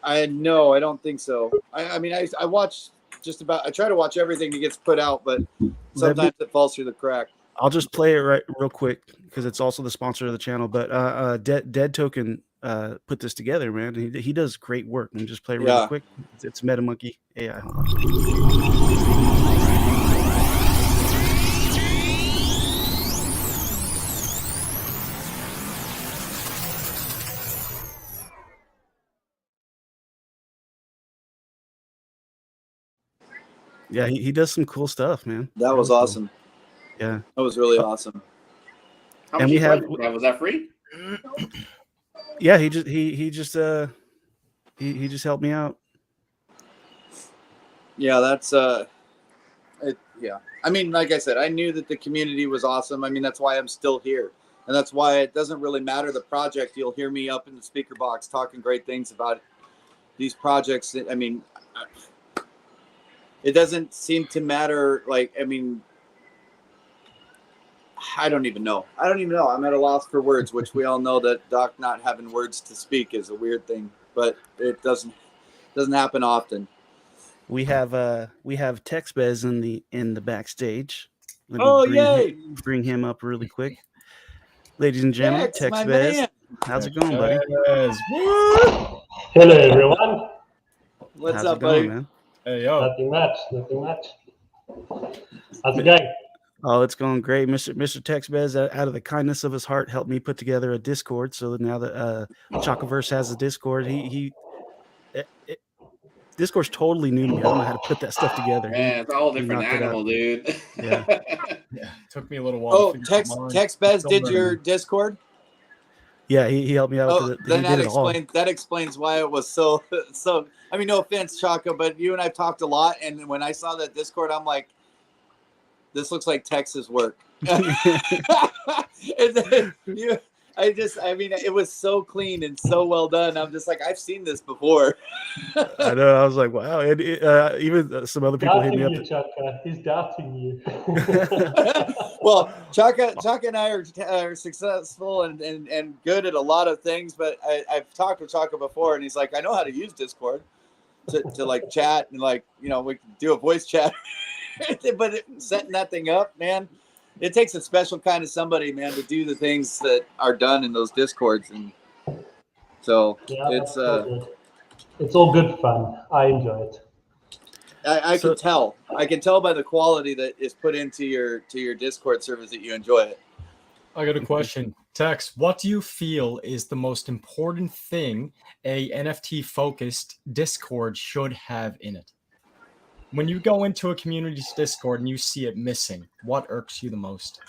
Speaker 6: don't think so. I mean, I watch I try to watch everything that gets put out, but sometimes it falls through the crack.
Speaker 2: I'll just play it real quick because it's also the sponsor of the channel. But Dead Token put this together, man. He does great work. Let me just play it real quick. It's MetaMonkey AI. Yeah, he does some cool stuff, man.
Speaker 6: That was awesome.
Speaker 2: Yeah,
Speaker 6: that was really awesome.
Speaker 5: How much was that free?
Speaker 2: Yeah, he just helped me out.
Speaker 6: Yeah, that's yeah. I mean, like I said, I knew that the community was awesome. I mean, that's why I'm still here. And that's why it doesn't really matter the project. You'll hear me up in the speaker box talking great things about these projects. I mean, it doesn't seem to matter. Like, I mean, I don't even know. I'm at a loss for words, which we all know that Doc not having words to speak is a weird thing, but it doesn't happen often.
Speaker 2: We have TextBez in the backstage. Let me
Speaker 6: Oh, yay!
Speaker 2: bring him up really quick. Ladies and gentlemen,
Speaker 6: Tex, my
Speaker 2: TextBez.
Speaker 6: man.
Speaker 2: How's it going, buddy?
Speaker 7: Hello, everyone.
Speaker 6: What's
Speaker 2: How's
Speaker 6: up,
Speaker 2: it going,
Speaker 6: buddy?
Speaker 2: man?
Speaker 3: Hey, yo.
Speaker 7: Nothing much. How's it going?
Speaker 2: Oh, it's going great. Mr. TextBez, out of the kindness of his heart, helped me put together a Discord. So now that Chakaverse has a Discord, Discord's totally new to me. I don't know how to put that stuff together.
Speaker 5: Man, it's a whole different
Speaker 2: knocked it out.
Speaker 5: animal, dude.
Speaker 2: Yeah.
Speaker 3: Yeah, took me a little while.
Speaker 6: Oh,
Speaker 3: to figure out mine.
Speaker 6: TextBez did
Speaker 3: Don't
Speaker 6: your
Speaker 3: worry.
Speaker 6: Discord?
Speaker 2: Yeah, he helped me out.
Speaker 6: Oh, then
Speaker 2: he did it all.
Speaker 6: that explains why it was so. I mean, no offense, Chaka, but you and I talked a lot, and when I saw that Discord, I'm like, this looks like Texas work. I mean, it was so clean and so well done. I'm just like, I've seen this before.
Speaker 2: I know. I was like, wow. And even some other people hit me up.
Speaker 7: Doubting you, Chaka. He's doubting you.
Speaker 6: Well, Chaka and I are successful and good at a lot of things, but I've talked with Chaka before, and he's like, I know how to use Discord to like chat and like, you know, we can do a voice chat. But setting that thing up, man, it takes a special kind of somebody, man, to do the things that are done in those Discords, and so
Speaker 7: Yeah,
Speaker 6: it's
Speaker 7: it's all good fun. I enjoy it.
Speaker 6: I can tell by the quality that is put into your Discord service that you enjoy it.
Speaker 3: I got a question. Tex, what do you feel is the most important thing a NFT-focused Discord should have in it? When you go into a community's Discord and you see it missing, what irks you the most?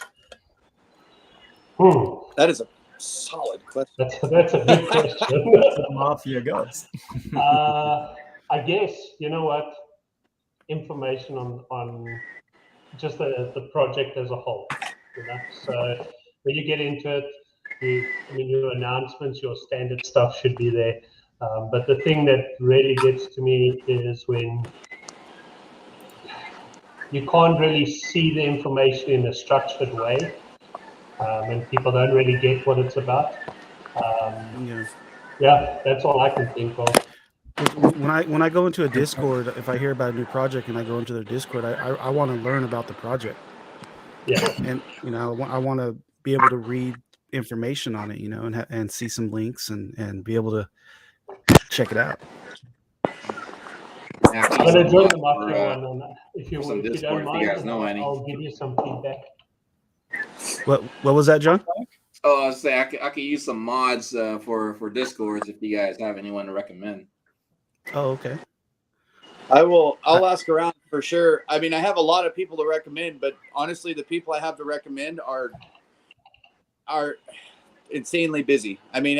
Speaker 6: That is a solid question.
Speaker 7: That's a big question.
Speaker 3: The Mafia goes.
Speaker 7: I guess, you know what? Information on just the project as a whole. You know? So when you get into it, your announcements, your standard stuff should be there. But the thing that really gets to me is when you can't really see the information in a structured way, and people don't really get what it's about. Yeah, that's all I can think of.
Speaker 2: When I go into a Discord, if I hear about a new project and I go into their Discord, I want to learn about the project.
Speaker 7: Yeah,
Speaker 2: and you know, I want to be able to read information on it, you know, and see some links and be able to check it out.
Speaker 7: I'm gonna join the Mafia one on that. If you don't mind,
Speaker 5: you guys know any.
Speaker 7: I'll give you some feedback.
Speaker 2: What was that, John?
Speaker 5: Oh, I was saying I could use some mods for Discords if you guys have anyone to recommend.
Speaker 2: Oh, okay.
Speaker 6: I'll ask around for sure. I mean, I have a lot of people to recommend, but honestly, the people I have to recommend are insanely busy. I mean,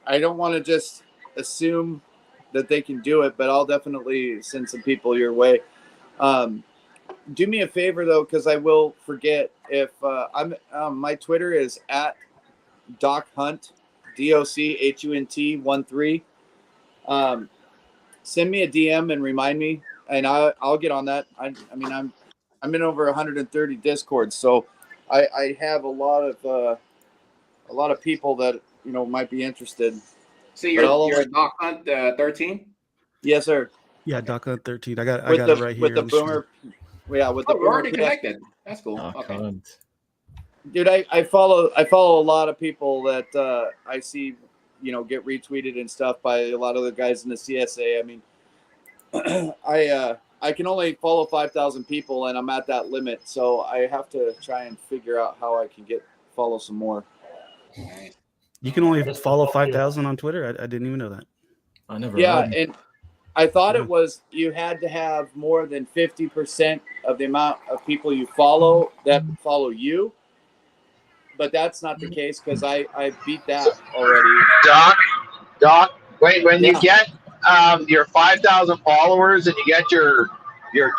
Speaker 6: I don't want to just assume that they can do it, but I'll definitely send some people your way. Do me a favor though, because I will forget. If my Twitter is at Doc Hunt, DOCHUNT 13. Send me a DM and remind me, and I'll get on that. I mean, I'm in over 130 Discords, so I have a lot of people that, you know, might be interested.
Speaker 5: So you're Doc Hunt 13?
Speaker 6: Yes, sir.
Speaker 2: Yeah, Doc Hunt 13. I got it right here.
Speaker 6: With the boomer. Yeah, with the
Speaker 5: we're
Speaker 6: boomer.
Speaker 5: already connected. That's cool. Okay.
Speaker 3: Hunt.
Speaker 6: Dude, I follow a lot of people that I see, you know, get retweeted and stuff by a lot of the guys in the CSA. I mean, I can only follow 5,000 people, and I'm at that limit, so I have to try and figure out how I can follow some more.
Speaker 5: Nice.
Speaker 2: You can only follow 5,000 on Twitter. I didn't even know that.
Speaker 3: I never.
Speaker 6: Yeah, and I thought it was you had to have more than 50% of the amount of people you follow that follow you. but that's not the case because I beat that already.
Speaker 4: Doc, wait, when you
Speaker 6: Yeah.
Speaker 4: get your 5,000 followers and you get your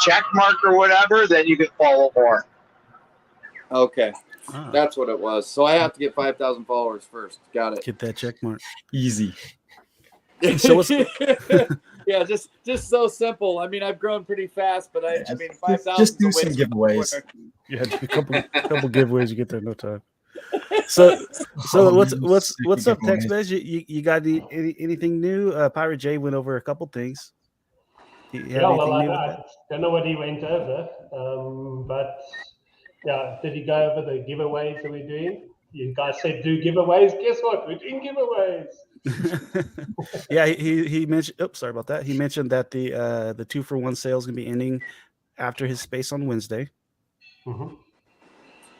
Speaker 4: check mark or whatever, then you can follow more.
Speaker 6: Okay,
Speaker 2: Ah,
Speaker 6: that's what it was. So I have to get 5,000 followers first. Got it.
Speaker 2: get that check mark.
Speaker 3: Easy.
Speaker 2: So what's
Speaker 6: Yeah, just so simple. I mean, I've grown pretty fast, but I mean, 5,000
Speaker 3: Just do some giveaways.
Speaker 2: you had a couple giveaways, you get there in no time. So what's up, Tex Biz? You got anything new? Pirate J went over a couple things. You have
Speaker 7: Yeah, well,
Speaker 2: anything new with
Speaker 7: I
Speaker 2: that?
Speaker 7: don't know what he went over, but yeah, did he go over the giveaways that we're doing? You guys said do giveaways. Guess what? We're doing giveaways.
Speaker 2: Yeah, he mentioned. Oops, sorry about that. He mentioned that the 2-for-1 sale is gonna be ending after his space on Wednesday.
Speaker 7: Mhm.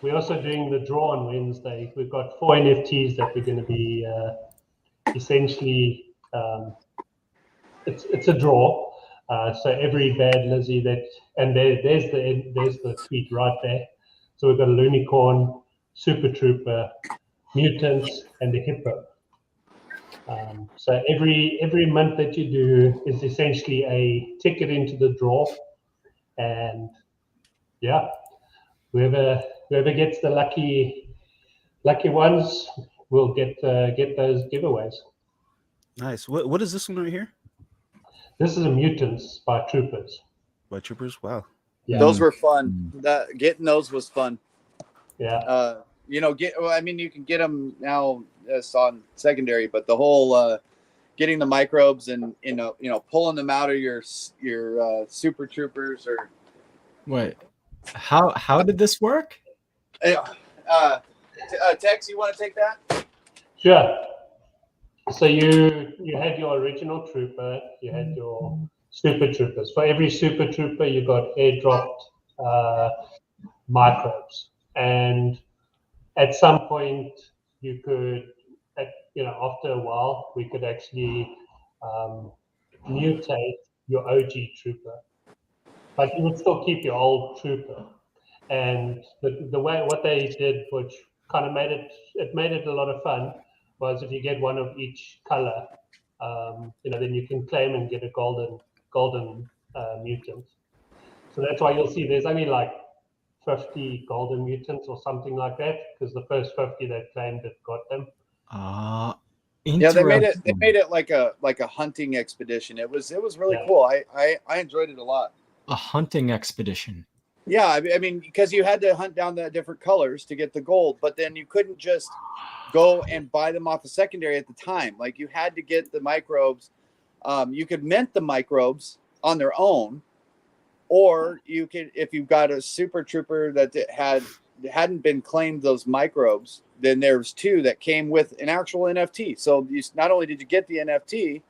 Speaker 7: We're also doing the draw on Wednesday. We've got 4 NFTs that we're going to be essentially. It's a draw. So every bad Lizzie there's the tweet right there. So we've got a Lunicorn, Super Trooper, Mutants, and the Hippo. So every month that you do is essentially a ticket into the draw, and yeah, whoever gets the lucky ones will get those giveaways.
Speaker 2: Nice. What is this one right here?
Speaker 7: This is a Mutants by Troopers.
Speaker 2: By Troopers. Wow.
Speaker 7: Yeah.
Speaker 6: Those were fun. Getting those was fun.
Speaker 7: Yeah.
Speaker 6: You can get them now on secondary, but the whole getting the microbes and pulling them out of your super troopers or
Speaker 3: Wait, how did this work?
Speaker 6: Tex, you want to take that?
Speaker 7: Sure. So you had your original trooper, you had your super troopers. For every super trooper, you got airdropped microbes, and at some point you could, after a while, we could actually mutate your OG trooper, but you would still keep your old trooper. And the way what they did, which kind of made it a lot of fun, was if you get one of each color, then you can claim and get a golden mutant. So that's why you'll see there's only like 50 golden mutants or something like that, because the first 50 that claimed it got them.
Speaker 6: Yeah, they made it like a hunting expedition. It was really cool. I enjoyed it a lot.
Speaker 3: A hunting expedition.
Speaker 6: Yeah, I mean, because you had to hunt down the different colors to get the gold, but then you couldn't just go and buy them off a secondary at the time. Like you had to get the microbes. You could mint the microbes on their own, or you could, if you got a super trooper that hadn't been claimed those microbes, then there's 2 that came with an actual NFT. So not only did you get the NFT,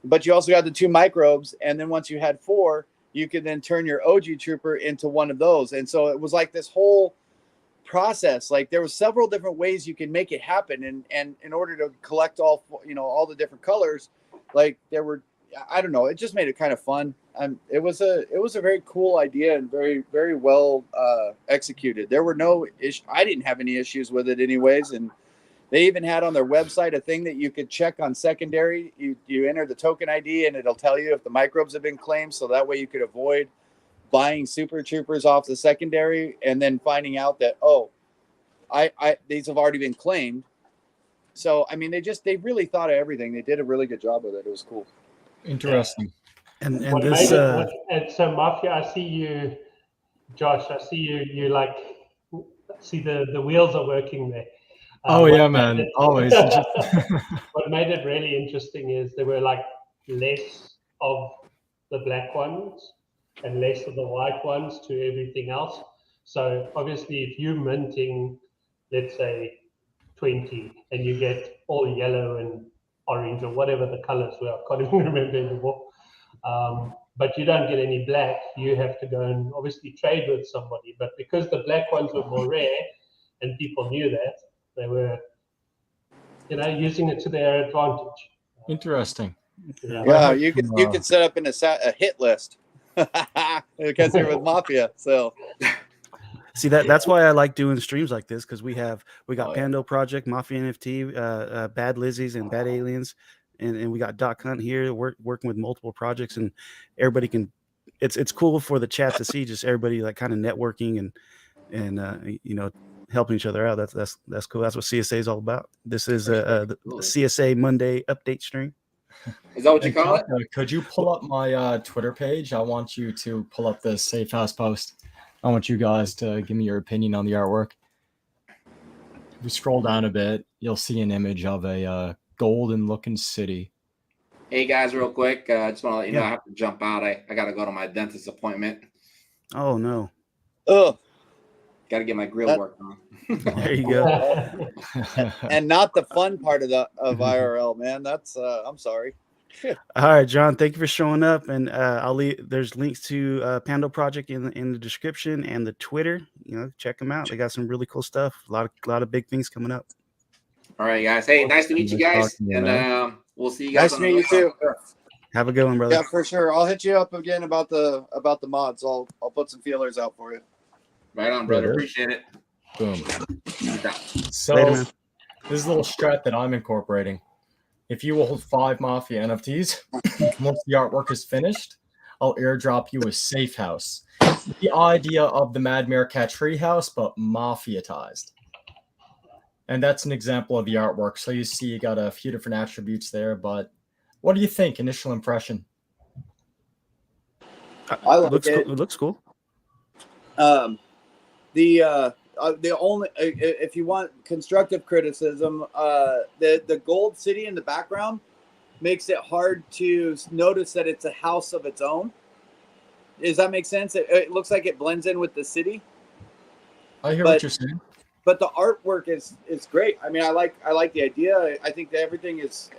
Speaker 6: but you also got the 2 microbes, and then once you had 4. You could then turn your OG trooper into one of those. And so it was like this whole process. Like there were several different ways you can make it happen. And in order to collect all the different colors, like there were, I don't know, it just made it kind of fun. It was a very cool idea and very, very well executed. There were no issues. I didn't have any issues with it anyways. And they even had on their website a thing that you could check on secondary. You enter the token ID and it'll tell you if the microbes have been claimed. So that way you could avoid buying super troopers off the secondary and then finding out that, these have already been claimed. So, I mean, they really thought of everything. They did a really good job with it. It was cool.
Speaker 3: Interesting.
Speaker 2: And
Speaker 7: this and so Mafia, I see you, Josh, I see you like, see the wheels are working there.
Speaker 3: Yeah, man. Always.
Speaker 7: What made it really interesting is there were like less of the black ones and less of the white ones to everything else. So obviously, if you're minting, let's say 20, and you get all yellow and orange or whatever the colors were, I can't even remember anymore. But you don't get any black. You have to go and obviously trade with somebody. But because the black ones were more rare, and people knew that, they were, using it to their advantage.
Speaker 3: Interesting.
Speaker 6: Yeah, you could set up in a hit list because they're with Mafia. So
Speaker 2: See that's why I like doing streams like this, because we got
Speaker 3: Oh, yeah.
Speaker 2: PandoProject Mafia NFT, Bad Lizzies and Bad Aliens, and we got Doc Hunt here working with multiple projects, and everybody can. It's cool for the chat to see just everybody like kind of networking and helping each other out. That's cool. That's what CSA is all about. This is the CSA Monday update stream.
Speaker 5: Is that what you
Speaker 3: Hey,
Speaker 5: call it?
Speaker 3: Chaka, could you pull up my Twitter page? I want you to pull up the Safe House post. I want you guys to give me your opinion on the artwork. If you scroll down a bit, you'll see an image of a golden-looking city.
Speaker 5: Hey guys, real quick, I just want to let you know
Speaker 2: Yeah.
Speaker 5: I have to jump out. I got to go to my dentist appointment.
Speaker 2: Oh no.
Speaker 6: Oh,
Speaker 5: Got to get my grill
Speaker 6: That-
Speaker 5: worked on.
Speaker 2: There you go.
Speaker 6: and not the fun part of IRL, man. That's I'm sorry.
Speaker 2: All right, John. Thank you for showing up, and I'll leave. There's links to PandoProject in the description and the Twitter. Check them out. They got some really cool stuff. A lot of big things coming up.
Speaker 5: All right, guys. Hey, nice to meet you guys,
Speaker 3: Talking to you,
Speaker 5: and
Speaker 3: man.
Speaker 5: we'll see you guys.
Speaker 6: Nice
Speaker 5: on
Speaker 6: to
Speaker 5: the
Speaker 6: meet you
Speaker 5: next
Speaker 6: too.
Speaker 5: one.
Speaker 2: Have a good one, brother.
Speaker 6: Yeah, for sure. I'll hit you up again about the mods. I'll put some feelers out for you.
Speaker 5: Right on, brother.
Speaker 3: Brother.
Speaker 5: Appreciate it.
Speaker 3: Boom.
Speaker 5: Peace out.
Speaker 3: So
Speaker 2: Later, man.
Speaker 3: this is a little strat that I'm incorporating. If you will hold 5 Mafia NFTs, once the artwork is finished, I'll airdrop you a safe house. The idea of the Mad Meerkat treehouse, but mafiatized. And that's an example of the artwork. So you see you got a few different attributes there, but what do you think? Initial impression?
Speaker 6: I like
Speaker 2: looks
Speaker 6: it.
Speaker 2: cool. It looks cool.
Speaker 6: The only if you want constructive criticism, the gold city in the background makes it hard to notice that it's a house of its own. Does that make sense? It looks like it blends in with the city,
Speaker 3: I hear
Speaker 6: But-
Speaker 3: what you're saying.
Speaker 6: but the artwork is great. I mean, I like the idea. I think that everything is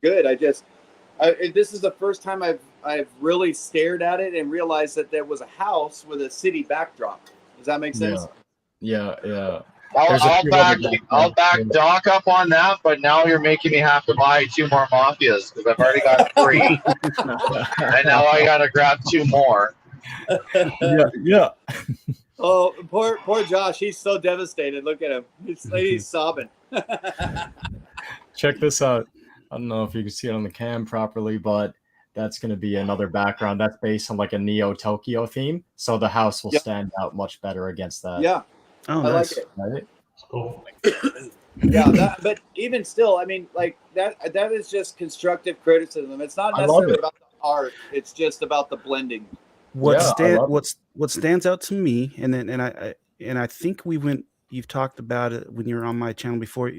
Speaker 6: good. This is the first time I've really stared at it and realized that there was a house with a city backdrop. Does that make sense?
Speaker 3: Yeah.
Speaker 4: I'll,
Speaker 3: There's a
Speaker 4: I'll
Speaker 3: few
Speaker 4: back
Speaker 3: other
Speaker 4: I'll back
Speaker 3: backgrounds.
Speaker 4: Doc up on that, but now you're making me have to buy 2 more Mafias because I've already got 3, and now I gotta grab 2 more.
Speaker 3: Yeah.
Speaker 6: Oh, poor Josh. He's so devastated. Look at him. He's sobbing.
Speaker 3: Check this out. I don't know if you can see it on the cam properly, but that's going to be another background that's based on like a Neo Tokyo theme. So the house will
Speaker 6: Yep.
Speaker 3: stand out much better against that.
Speaker 6: Yeah,
Speaker 2: Oh,
Speaker 6: I
Speaker 2: nice.
Speaker 6: like it.
Speaker 3: Right?
Speaker 7: It's cool.
Speaker 6: Yeah, but even still, I mean, like that is just constructive criticism. It's not
Speaker 3: I love
Speaker 6: necessarily
Speaker 3: it.
Speaker 6: about the art. It's just about the blending.
Speaker 2: What
Speaker 3: Yeah, I love
Speaker 2: what stands out to me, and I think you've talked about it when you were on my channel before.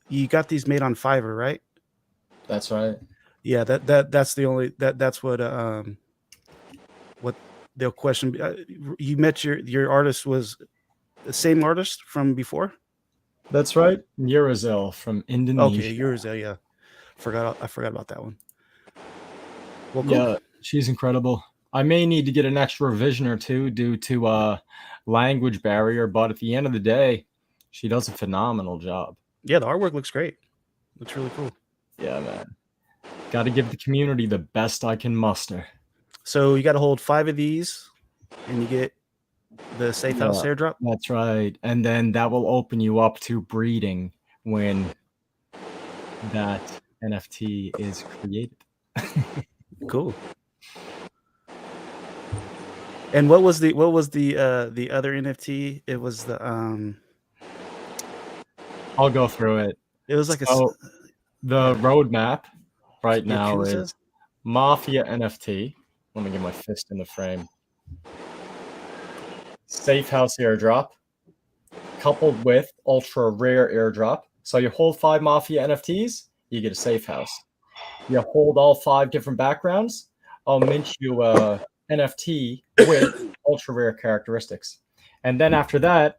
Speaker 2: You got these made on Fiverr, right?
Speaker 3: That's right.
Speaker 2: Yeah, that's the only that's what they'll question. You met your artist was the same artist from before.
Speaker 3: That's right. Urazel from Indonesia.
Speaker 2: Okay, yours. Yeah, I forgot about that one. Well, cool.
Speaker 3: Yeah, she's incredible. I may need to get an extra revision or two due to language barrier, but at the end of the day, she does a phenomenal job.
Speaker 2: Yeah, the artwork looks great. Looks really cool.
Speaker 3: Yeah, man. Got to give the community the best I can muster.
Speaker 2: So you got to hold 5 of these, and you get the safe house
Speaker 3: Yeah.
Speaker 2: airdrop.
Speaker 3: That's right. And then that will open you up to breeding when that NFT is created.
Speaker 2: Cool. And what was the other NFT? It was the
Speaker 3: I'll go through it.
Speaker 2: it was like
Speaker 3: So the roadmap right now
Speaker 2: Yakuza?
Speaker 3: is Mafia NFT. Let me get my fist in the frame. Safe House airdrop, coupled with ultra rare airdrop. So you hold 5 Mafia NFTs, you get a safe house. You hold all 5 different backgrounds, I'll mint you a NFT with ultra rare characteristics. And then after that,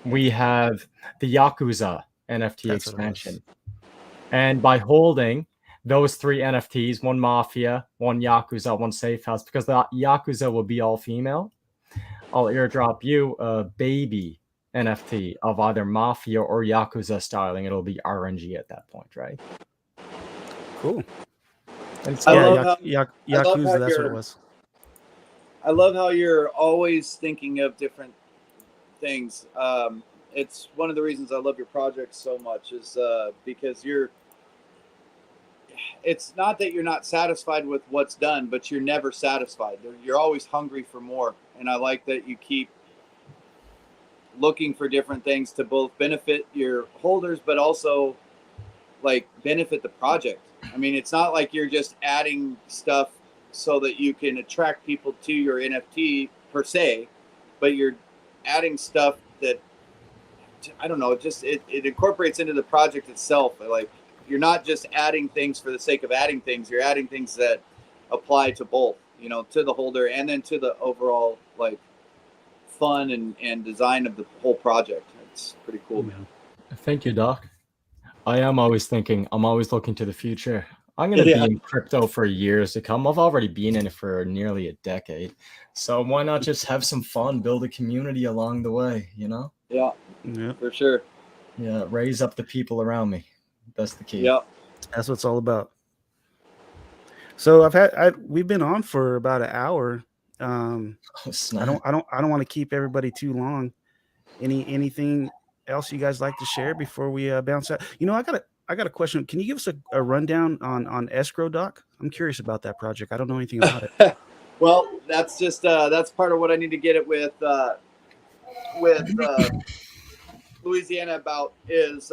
Speaker 3: we have the Yakuza NFT
Speaker 2: That's what it was.
Speaker 3: expansion. And by holding those 3 NFTs, 1 Mafia, 1 Yakuza, 1 Safe House, because the Yakuza will be all female, I'll airdrop you a baby NFT of either Mafia or Yakuza styling. It'll be RNG at that point, right?
Speaker 2: cool.
Speaker 3: And
Speaker 6: I
Speaker 3: so,
Speaker 6: love how- I love
Speaker 2: Yakuza.
Speaker 6: how
Speaker 2: That's what
Speaker 6: you're-
Speaker 2: it was.
Speaker 6: I love how you're always thinking of different things. It's one of the reasons I love your project so much is because it's not that you're not satisfied with what's done, but you're never satisfied. You're always hungry for more. And I like that you keep looking for different things to both benefit your holders, but also like benefit the project. I mean, it's not like you're just adding stuff so that you can attract people to your NFT per se, but you're adding stuff that, I don't know, it incorporates into the project itself. Like, you're not just adding things for the sake of adding things. You're adding things that apply to both, you know, to the holder and then to the overall like fun and design of the whole project. It's pretty cool, man.
Speaker 3: Thank you, Doc. I am always thinking, I'm always looking to the future. I'm going to be in crypto for years to come. I've already been in it for nearly a decade. So why not just have some fun, build a community along the way, you know?
Speaker 6: Yeah, for sure.
Speaker 3: Yeah, raise up the people around me. That's the key.
Speaker 6: Yeah,
Speaker 2: That's what it's all about. So we've been on for about an hour. I don't want to keep everybody too long. Anything else you guys like to share before we bounce out? You know, I got a question. Can you give us a rundown on Escrow, Doc? I'm curious about that project. I don't know anything about it.
Speaker 6: Well, that's just that's part of what I need to get it with Louisiana about is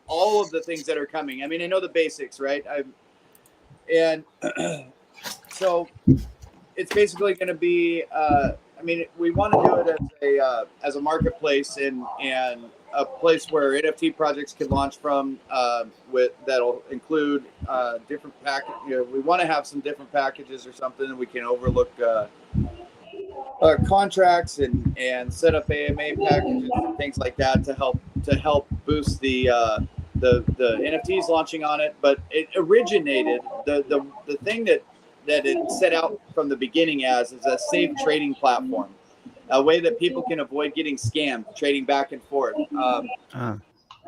Speaker 6: all of the things that are coming. I mean, I know the basics, right? So it's basically going to be. I mean, we want to do it as a marketplace and a place where NFT projects can launch from. That'll include different package. You know, we want to have some different packages or something that we can overlook contracts and set up AMA packages and things like that to help boost the NFTs launching on it. But it originated the thing that it set out from the beginning as is a safe trading platform, a way that people can avoid getting scammed, trading back and forth,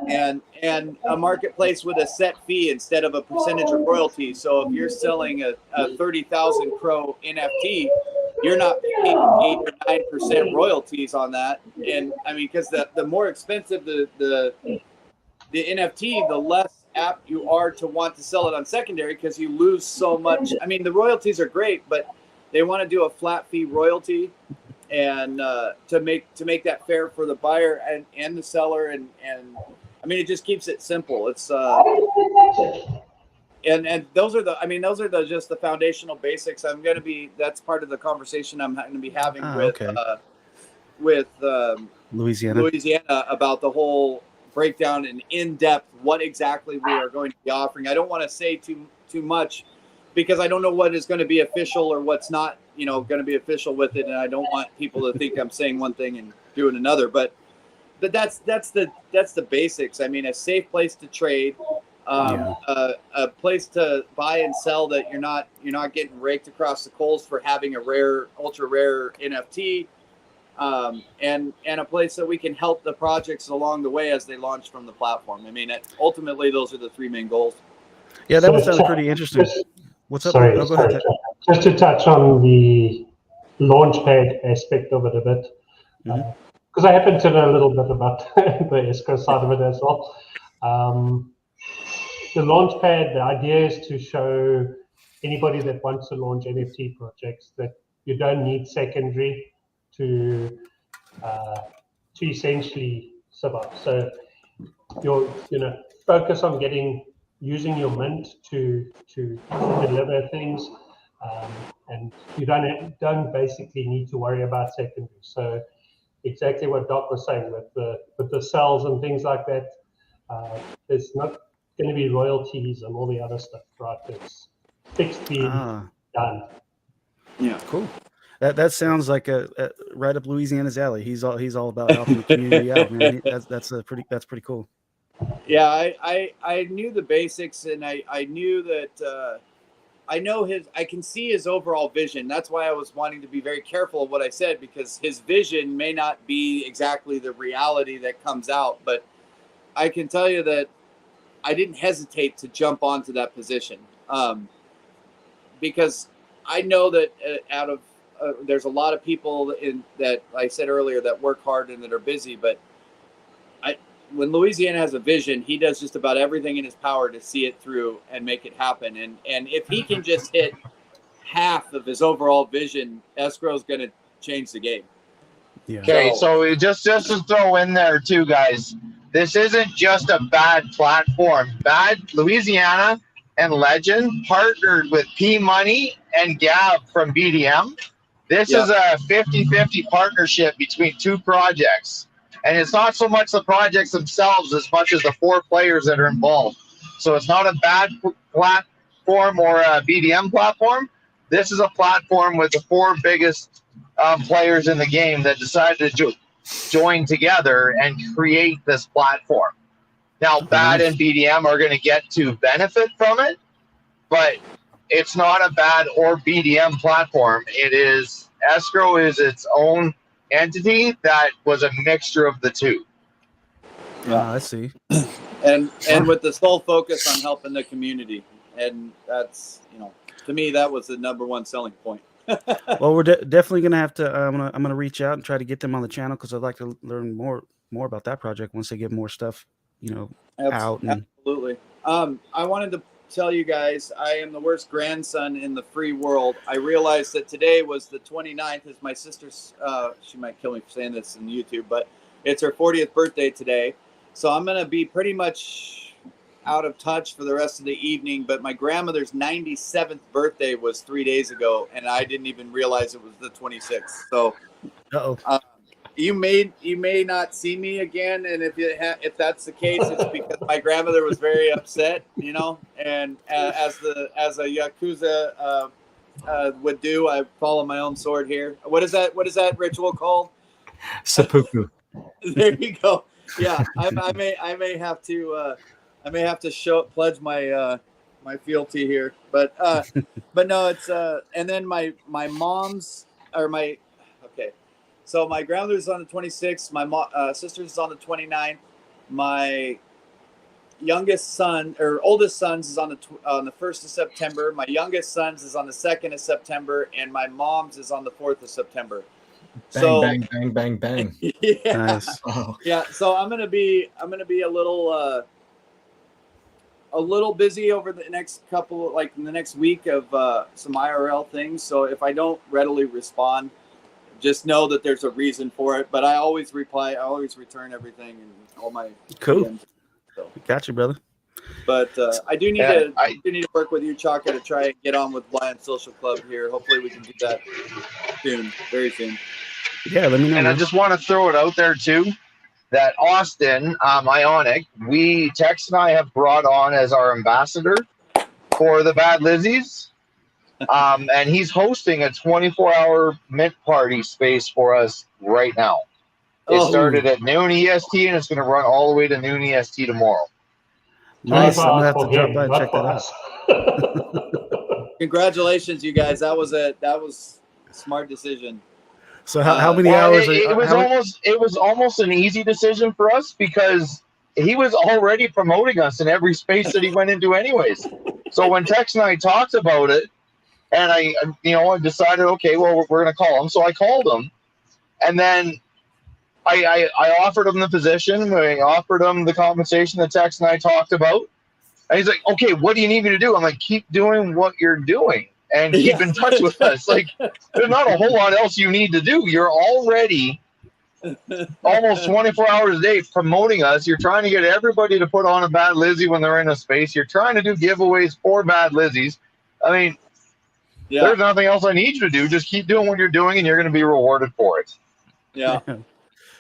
Speaker 6: and a marketplace with a set fee instead of a percentage of royalty. So if you're selling a 30,000 Crow NFT, you're not paying 8 or 9% royalties on that. And I mean, because the more expensive the NFT, the less apt you are to want to sell it on secondary because you lose so much. I mean, the royalties are great, but they want to do a flat fee royalty and to make that fair for the buyer and the seller and I mean, it just keeps it simple. It's and those are just the foundational basics. That's part of the conversation I'm going to be having with Louisiana about the whole breakdown and in-depth what exactly we are going to be offering. I don't want to say too much because I don't know what is going to be official or what's not, going to be official with it, and I don't want people to think I'm saying one thing and doing another. But that's the basics. I mean, a safe place to trade, a place to buy and sell that you're not getting raked across the coals for having a ultra rare NFT. And a place that we can help the projects along the way as they launch from the platform. I mean, ultimately, those are the three main goals.
Speaker 2: Yeah, that sounds pretty interesting. What's up?
Speaker 7: Sorry,
Speaker 2: go ahead.
Speaker 7: Just to touch on the launchpad aspect of it a bit, because I happen to know a little bit about the escrow side of it as well. The launchpad, the idea is to show anybody that wants to launch NFT projects that you don't need secondary to essentially survive. So you're focus on using your mint to deliver things, and you don't basically need to worry about secondary. So exactly what Doc was saying with the cells and things like that, there's not going to be royalties and all the other stuff, right? It's fixed fee, done.
Speaker 2: Yeah, cool. That sounds like a right up Louisiana's alley. He's all about helping the community out, man. That's pretty cool.
Speaker 6: Yeah, I knew the basics, and I knew that I can see his overall vision. That's why I was wanting to be very careful of what I said, because his vision may not be exactly the reality that comes out. But I can tell you that I didn't hesitate to jump onto that position, because I know that out of there's a lot of people in that, like I said earlier, that work hard and that are busy. But when Louisiana has a vision, he does just about everything in his power to see it through and make it happen. And if he can just hit half of his overall vision, escrow is going to change the game.
Speaker 2: Yeah.
Speaker 4: Okay, so just to throw in there too, guys, this isn't just a bad platform. Bad Louisiana and Legend partnered with P Money and Gab from BDM. This is a 50-50 partnership between two projects. And it's not so much the projects themselves as much as the four players that are involved. So it's not a bad platform or a BDM platform. This is a platform with the four biggest players in the game that decided to join together and create this platform. Now, BAD and BDM are going to get to benefit from it, but it's not a BAD or BDM platform. It is, escrow is its own entity that was a mixture of the two.
Speaker 2: I see.
Speaker 6: And with the sole focus on helping the community. And that's, to me, that was the #1 selling point.
Speaker 2: Well, we're definitely gonna have to. I'm gonna reach out and try to get them on the channel because I'd like to learn more about that project once they get more stuff, out. And
Speaker 6: Absolutely. I wanted to tell you guys, I am the worst grandson in the free world. I realized that today was the 29th. Is my sister's. She might kill me for saying this in YouTube, but it's her 40th birthday today. So I'm gonna be pretty much out of touch for the rest of the evening, but my grandmother's 97th birthday was 3 days ago, and I didn't even realize it was the 26th. So you may not see me again, and if that's the case, it's because my grandmother was very upset, and as a Yakuza would do, I follow my own sword here. What is that ritual called?
Speaker 3: Seppuku.
Speaker 6: There you go. Yeah, I may have to pledge my my fealty here, but no, it's and then my mom's or my so my grandmother's on the 26th, my sister's on the 29th, my youngest son or oldest son's is on the 1st of September, my youngest son's is on the 2nd of September, and my mom's is on the 4th of September.
Speaker 3: Bang, bang, bang, bang, bang.
Speaker 6: Yeah.
Speaker 2: Nice.
Speaker 3: Oh.
Speaker 6: Yeah, so I'm gonna be a little busy over the next in the next week of some IRL things. So if I don't readily respond, just know that there's a reason for it. But I always reply. I always return everything and all my
Speaker 2: cool.
Speaker 6: DMs, so.
Speaker 2: Got you, brother.
Speaker 6: But I do need to work with you, Chaka, to try and get on with Blind Social Club here. Hopefully we can do that soon, very soon.
Speaker 2: Yeah, let me know.
Speaker 4: And I just want to throw it out there too, that Austin, Ionic, Tex and I have brought on as our ambassador for the Bad Lizzies. And he's hosting a 24-hour mint party space for us right now. It started at noon EST, and it's going to run all the way to noon EST tomorrow.
Speaker 2: Nice. I'm going to have to drop by and check that out.
Speaker 6: Congratulations, you guys. That was a smart decision.
Speaker 2: So how many hours?
Speaker 4: It was almost an easy decision for us because he was already promoting us in every space that he went into anyways. So when Tex and I talked about it, and I decided, okay, well, we're going to call him. So I called him, and then I offered him the position. I offered him the compensation that Tex and I talked about. And he's like, okay, what do you need me to do? I'm like, keep doing what you're doing and keep in touch with us. Like, there's not a whole lot else you need to do. You're already almost 24 hours a day promoting us. You're trying to get everybody to put on a Bad Lizzie when they're in a space. You're trying to do giveaways for Bad Lizzies. I mean, there's nothing else I need you to do. Just keep doing what you're doing, and you're going to be rewarded for it.
Speaker 6: Yeah.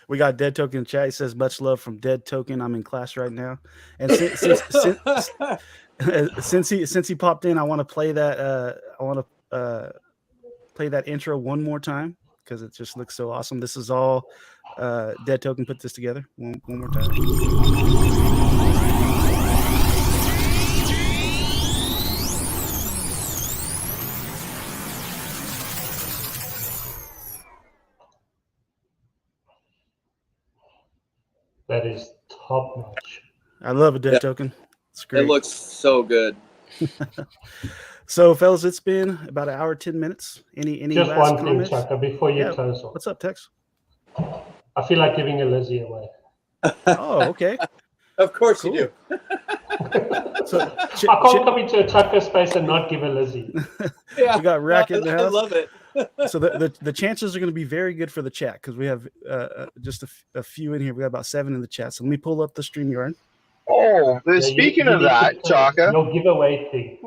Speaker 2: We got Dead Token in chat. He says, much love from Dead Token. I'm in class right now. And since he popped in, I want to play that. Play that intro one more time because it just looks so awesome. This is all Dead Token put this together one more time.
Speaker 7: That is top notch.
Speaker 2: I love a Dead Token. It's great.
Speaker 6: It looks so good.
Speaker 2: So, fellas, it's been about 1 hour 10 minutes. Any
Speaker 7: Just
Speaker 2: last
Speaker 7: one thing,
Speaker 2: comments?
Speaker 7: Chaka, before you
Speaker 2: Yeah.
Speaker 7: close off.
Speaker 2: What's up, Tex?
Speaker 7: I feel like giving a Lizzie away.
Speaker 2: Oh, okay.
Speaker 6: Of course
Speaker 2: Cool.
Speaker 6: you do.
Speaker 2: So
Speaker 7: I can't come into a Chaka space and not give a Lizzie.
Speaker 6: Yeah,
Speaker 2: we got Racket in the
Speaker 6: I
Speaker 2: house.
Speaker 6: love it.
Speaker 2: So the chances are going to be very good for the chat because we have just a few in here. We got about 7 in the chat. So let me pull up the StreamYard.
Speaker 4: Oh,
Speaker 7: Yeah,
Speaker 4: speaking
Speaker 7: you
Speaker 4: of
Speaker 7: need to
Speaker 4: that,
Speaker 7: play
Speaker 4: Chaka,
Speaker 7: your giveaway thing.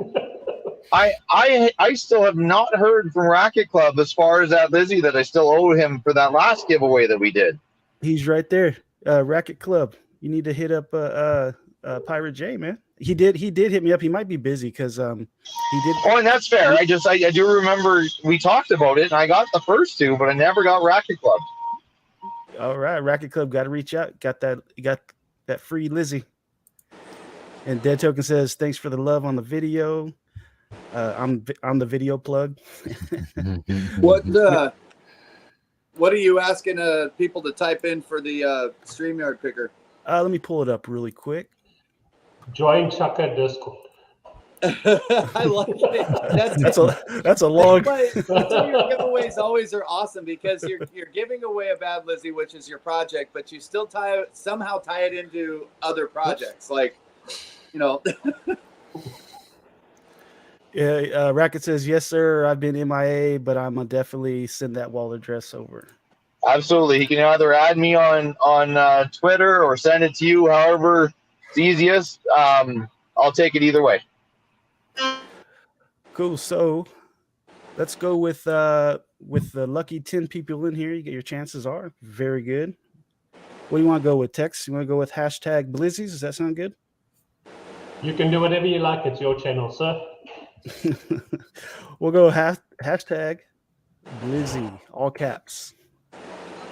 Speaker 4: I still have not heard from Racket Club as far as that Lizzie that I still owe him for that last giveaway that we did.
Speaker 2: He's right there. Racket Club. You need to hit up Pirate J, man. He did hit me up. He might be busy because he did.
Speaker 4: Oh, and that's fair. I do remember we talked about it, and I got the first 2, but I never got Racket Club.
Speaker 2: All right, Racket Club got to reach out. Got that free Lizzie. And Dead Token says thanks for the love on the video. I'm the video plug.
Speaker 6: What are you asking people to type in for the StreamYard picker?
Speaker 2: Let me pull it up really quick.
Speaker 7: Join Chaka Discord.
Speaker 6: I like it.
Speaker 2: That's a long.
Speaker 6: That's why your giveaways always are awesome because you're giving away a bad Lizzie, which is your project, but you still somehow tie it into other projects, like
Speaker 2: Yeah, Racket says yes, sir. I've been MIA, but I'm gonna definitely send that wallet address over.
Speaker 4: Absolutely. He can either add me on Twitter or send it to you, however it's easiest. I'll take it either way.
Speaker 2: Cool. So let's go with the lucky 10 people in here. You get your chances are very good. What do you want to go with, Tex? You want to go with hashtag Blizzies? Does that sound good?
Speaker 7: You can do whatever you like. It's your channel, sir.
Speaker 2: We'll go hashtag Blizzy, all caps.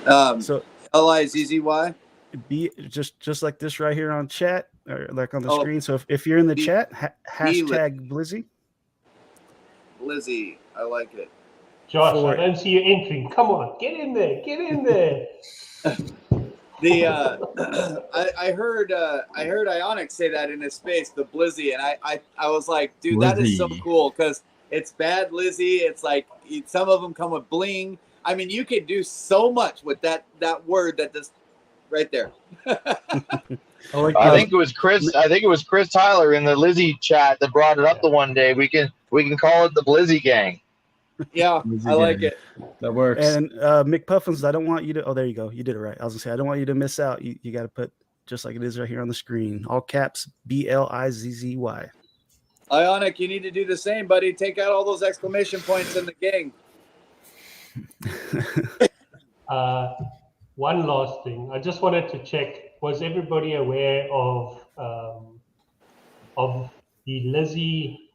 Speaker 6: So LIZZY.
Speaker 2: Be just like this right here on chat or like on the screen. So if you're in the chat, hashtag Blizzy.
Speaker 6: Lizzie, I like it.
Speaker 7: Josh, I don't see you entering. Come on, get in there. Get in there.
Speaker 6: I heard Ionic say that in his space, the Blizzy, and I was like, dude, that is so cool because it's bad Lizzie. It's like some of them come with bling. I mean, you could do so much with that word that this right there.
Speaker 4: I think it was Chris Tyler in the Lizzie chat that brought it up the one day. We can call it the Blizzy Gang.
Speaker 6: Yeah, I like it.
Speaker 3: That works.
Speaker 2: And McPuffins, I don't want you to. Oh, there you go. You did it right. I was gonna say I don't want you to miss out. You got to put just like it is right here on the screen, all caps BLIZZY.
Speaker 6: Ionic, you need to do the same, buddy. Take out all those exclamation points in the gang.
Speaker 7: One last thing. I just wanted to check, was everybody aware of the Lizzie,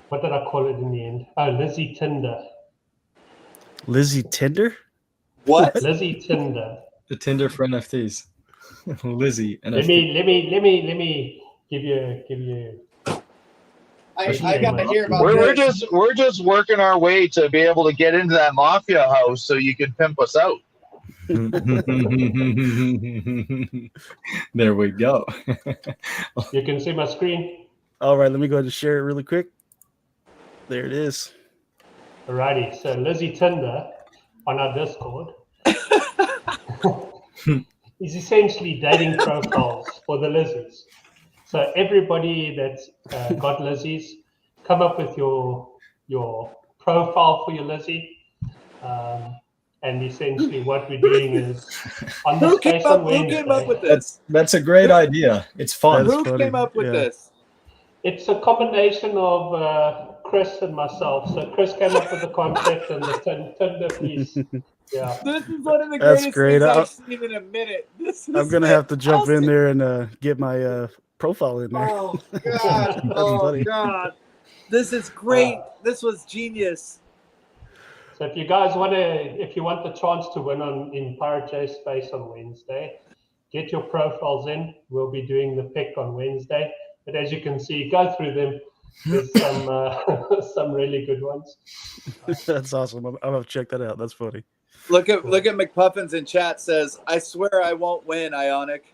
Speaker 7: what did I call it in the end? Oh, Lizzie Tinder.
Speaker 2: Lizzie Tinder?
Speaker 6: What?
Speaker 7: Lizzie Tinder.
Speaker 3: The Tinder for NFTs. Lizzie
Speaker 7: NFT. Let me give you.
Speaker 6: I gotta hear about
Speaker 4: this. We're just working our way to be able to get into that mafia house so you can pimp us out.
Speaker 3: There we go.
Speaker 7: You can see my screen.
Speaker 2: All right, let me go ahead and share it really quick. There it is.
Speaker 7: Alrighty, so Lizzie Tinder on our Discord is essentially dating profiles for the Lizzies. So everybody that's got Lizzies, come up with your profile for your Lizzie. And essentially what we're doing is on the space on Wednesday.
Speaker 6: Who came up with this?
Speaker 3: That's a great idea. It's fun.
Speaker 6: Who came up with this?
Speaker 7: It's a combination of Chris and myself. So Chris came up with the concept and the Tinder piece. Yeah.
Speaker 6: This is one of the greatest things I've seen in a minute.
Speaker 2: I'm going to have to jump in there and get my profile in there.
Speaker 6: Oh, God. Oh, God. This is great. This was genius.
Speaker 7: So if you guys if you want the chance to win in Pirate J Space on Wednesday, get your profiles in. We'll be doing the pick on Wednesday. But as you can see, go through them. There's some really good ones.
Speaker 2: That's awesome. I'm gonna check that out. That's funny.
Speaker 6: Look at McPuffins in chat says, "I swear I won't win, Ionic."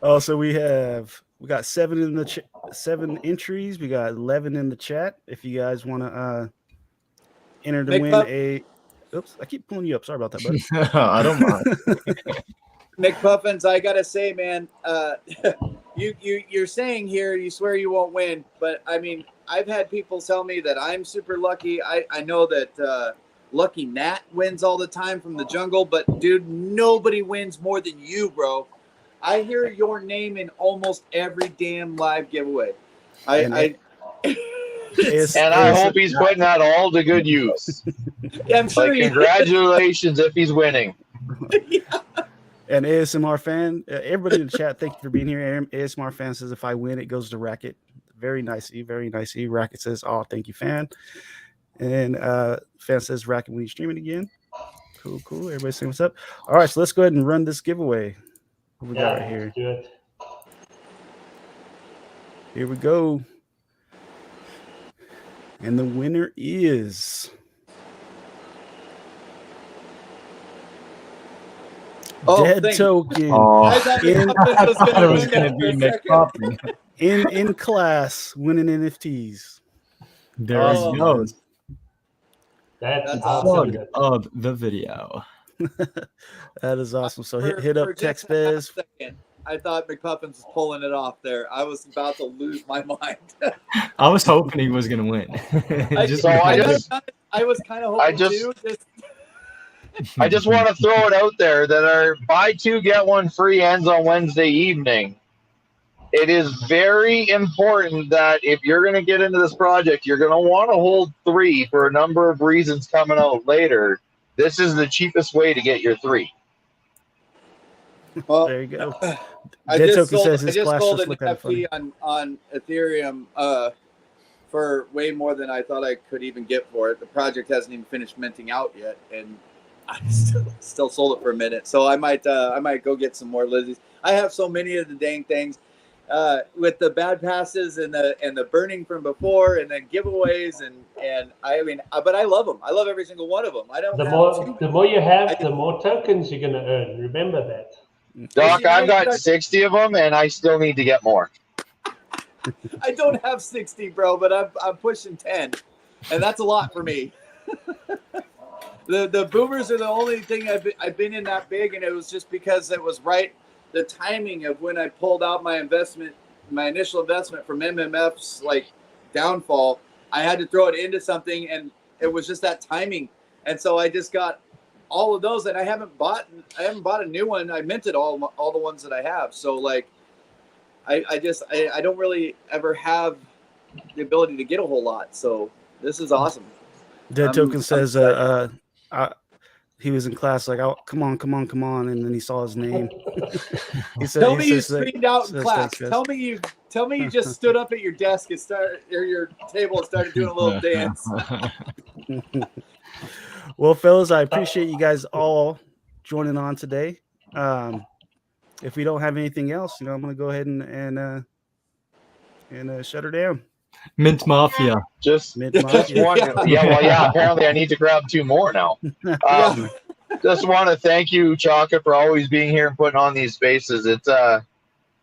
Speaker 2: Oh, so we have We got 7 in the 7 entries. We got 11 in the chat. If you guys want to enter to win a, oops, I keep pulling you up. Sorry about that, buddy.
Speaker 3: I don't mind.
Speaker 6: McPuffins, I gotta say, man, you're saying here you swear you won't win, but I mean, I've had people tell me that I'm super lucky. I know that Lucky Nat wins all the time from the jungle, but dude, nobody wins more than you, bro. I hear your name in almost every damn live giveaway. I
Speaker 4: hope he's putting that all to good use.
Speaker 6: Yeah, I'm sure.
Speaker 4: Like, congratulations if he's winning.
Speaker 6: Yeah.
Speaker 2: And ASMR fan, everybody in the chat, thank you for being here. ASMR fan says if I win, it goes to Racket. Very nicey, very nicey. Racket says, "Oh, thank you, fan." And fan says, "Racket, when you stream it again." Cool, cool. Everybody saying what's up. All right, so let's go ahead and run this giveaway. What we got right here?
Speaker 7: Do it.
Speaker 2: Here we go. And the winner is Dead Token.
Speaker 6: I thought it was
Speaker 3: going to be McPuffin.
Speaker 2: in class winning NFTs.
Speaker 3: There he goes.
Speaker 7: That's
Speaker 3: Plug
Speaker 7: awesome.
Speaker 3: of the video.
Speaker 2: That is awesome. So hit up TextBiz.
Speaker 6: I thought McPuffins was pulling it off there. I was about to lose my mind.
Speaker 3: I was hoping he was going to win.
Speaker 6: I was kind of hoping too.
Speaker 4: I just want to throw it out there that our buy 2 get 1 free ends on Wednesday evening. It is very important that if you're going to get into this project, you're going to want to hold 3 for a number of reasons coming out later. This is the cheapest way to get your 3.
Speaker 6: Well,
Speaker 2: there you go.
Speaker 6: I just sold an NFT on Ethereum for way more than I thought I could even get for it. The project hasn't even finished minting out yet, and I still sold it for a minute. So I might go get some more Lizzies. I have so many of the dang things with the bad passes and the burning from before, and then giveaways and I mean, but I love them. I love every single one of them. I don't.
Speaker 7: The more you have, the more tokens you're going to earn. Remember that.
Speaker 4: Doc, I've got 60 of them, and I still need to get more.
Speaker 6: I don't have 60, bro, but I'm pushing 10, and that's a lot for me. The boomers are the only thing I've been in that big, and it was just because it was right. The timing of when I pulled out my initial investment from MMF's like downfall, I had to throw it into something, and it was just that timing. And so I just got all of those, and I haven't bought a new one. I minted all the ones that I have. So like, I don't really ever have the ability to get a whole lot. So this is awesome.
Speaker 2: Dead Token says he was in class like, "Oh, come on," and then he saw his name. He said,
Speaker 6: "Tell me you screamed out in class. Tell me you just stood up at your desk and your table and started doing a little dance."
Speaker 2: Well, fellas, I appreciate you guys all joining on today. If we don't have anything else, I'm going to go ahead and shut her down.
Speaker 3: Mint Mafia.
Speaker 4: Just one. Yeah. Apparently, I need to grab 2 more now. Just want to thank you, Chaka, for always being here and putting on these spaces. It's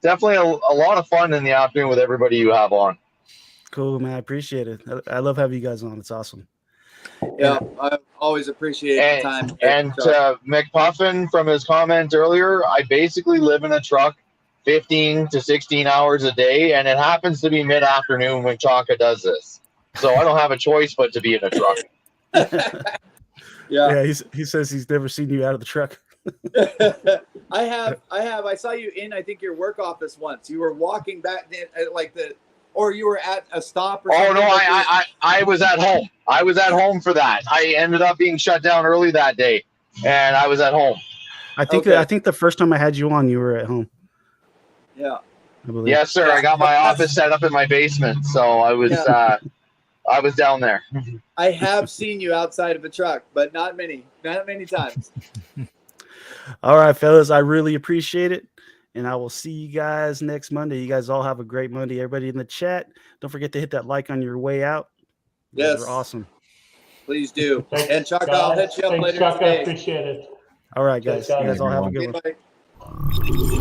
Speaker 4: definitely a lot of fun in the afternoon with everybody you have on.
Speaker 2: Cool, man. I appreciate it. I love having you guys on. It's awesome.
Speaker 6: Yeah, I always appreciate the time.
Speaker 4: And McPuffin, from his comment earlier, I basically live in a truck 15 to 16 hours a day, and it happens to be mid-afternoon when Chaka does this. So I don't have a choice but to be in a truck.
Speaker 6: Yeah.
Speaker 2: He says he's never seen you out of the truck.
Speaker 6: I have. I saw you in, I think, your work office once. You were walking back or you were at a stop or something.
Speaker 4: Oh, no, I was at home. I was at home for that. I ended up being shut down early that day, and I was at home.
Speaker 2: I think the first time I had you on, you were at home.
Speaker 6: Yeah.
Speaker 4: Yes, sir. I got my office set up in my basement, so I was down there.
Speaker 6: I have seen you outside of a truck, but not many times.
Speaker 2: All right, fellas, I really appreciate it, and I will see you guys next Monday. You guys all have a great Monday. Everybody in the chat, don't forget to hit that like on your way out.
Speaker 6: Yes,
Speaker 2: you're awesome.
Speaker 6: Please do. And Chaka, I'll hit you up later today.
Speaker 7: Appreciate it.
Speaker 2: All right, guys. You guys all have a good one.
Speaker 6: Bye.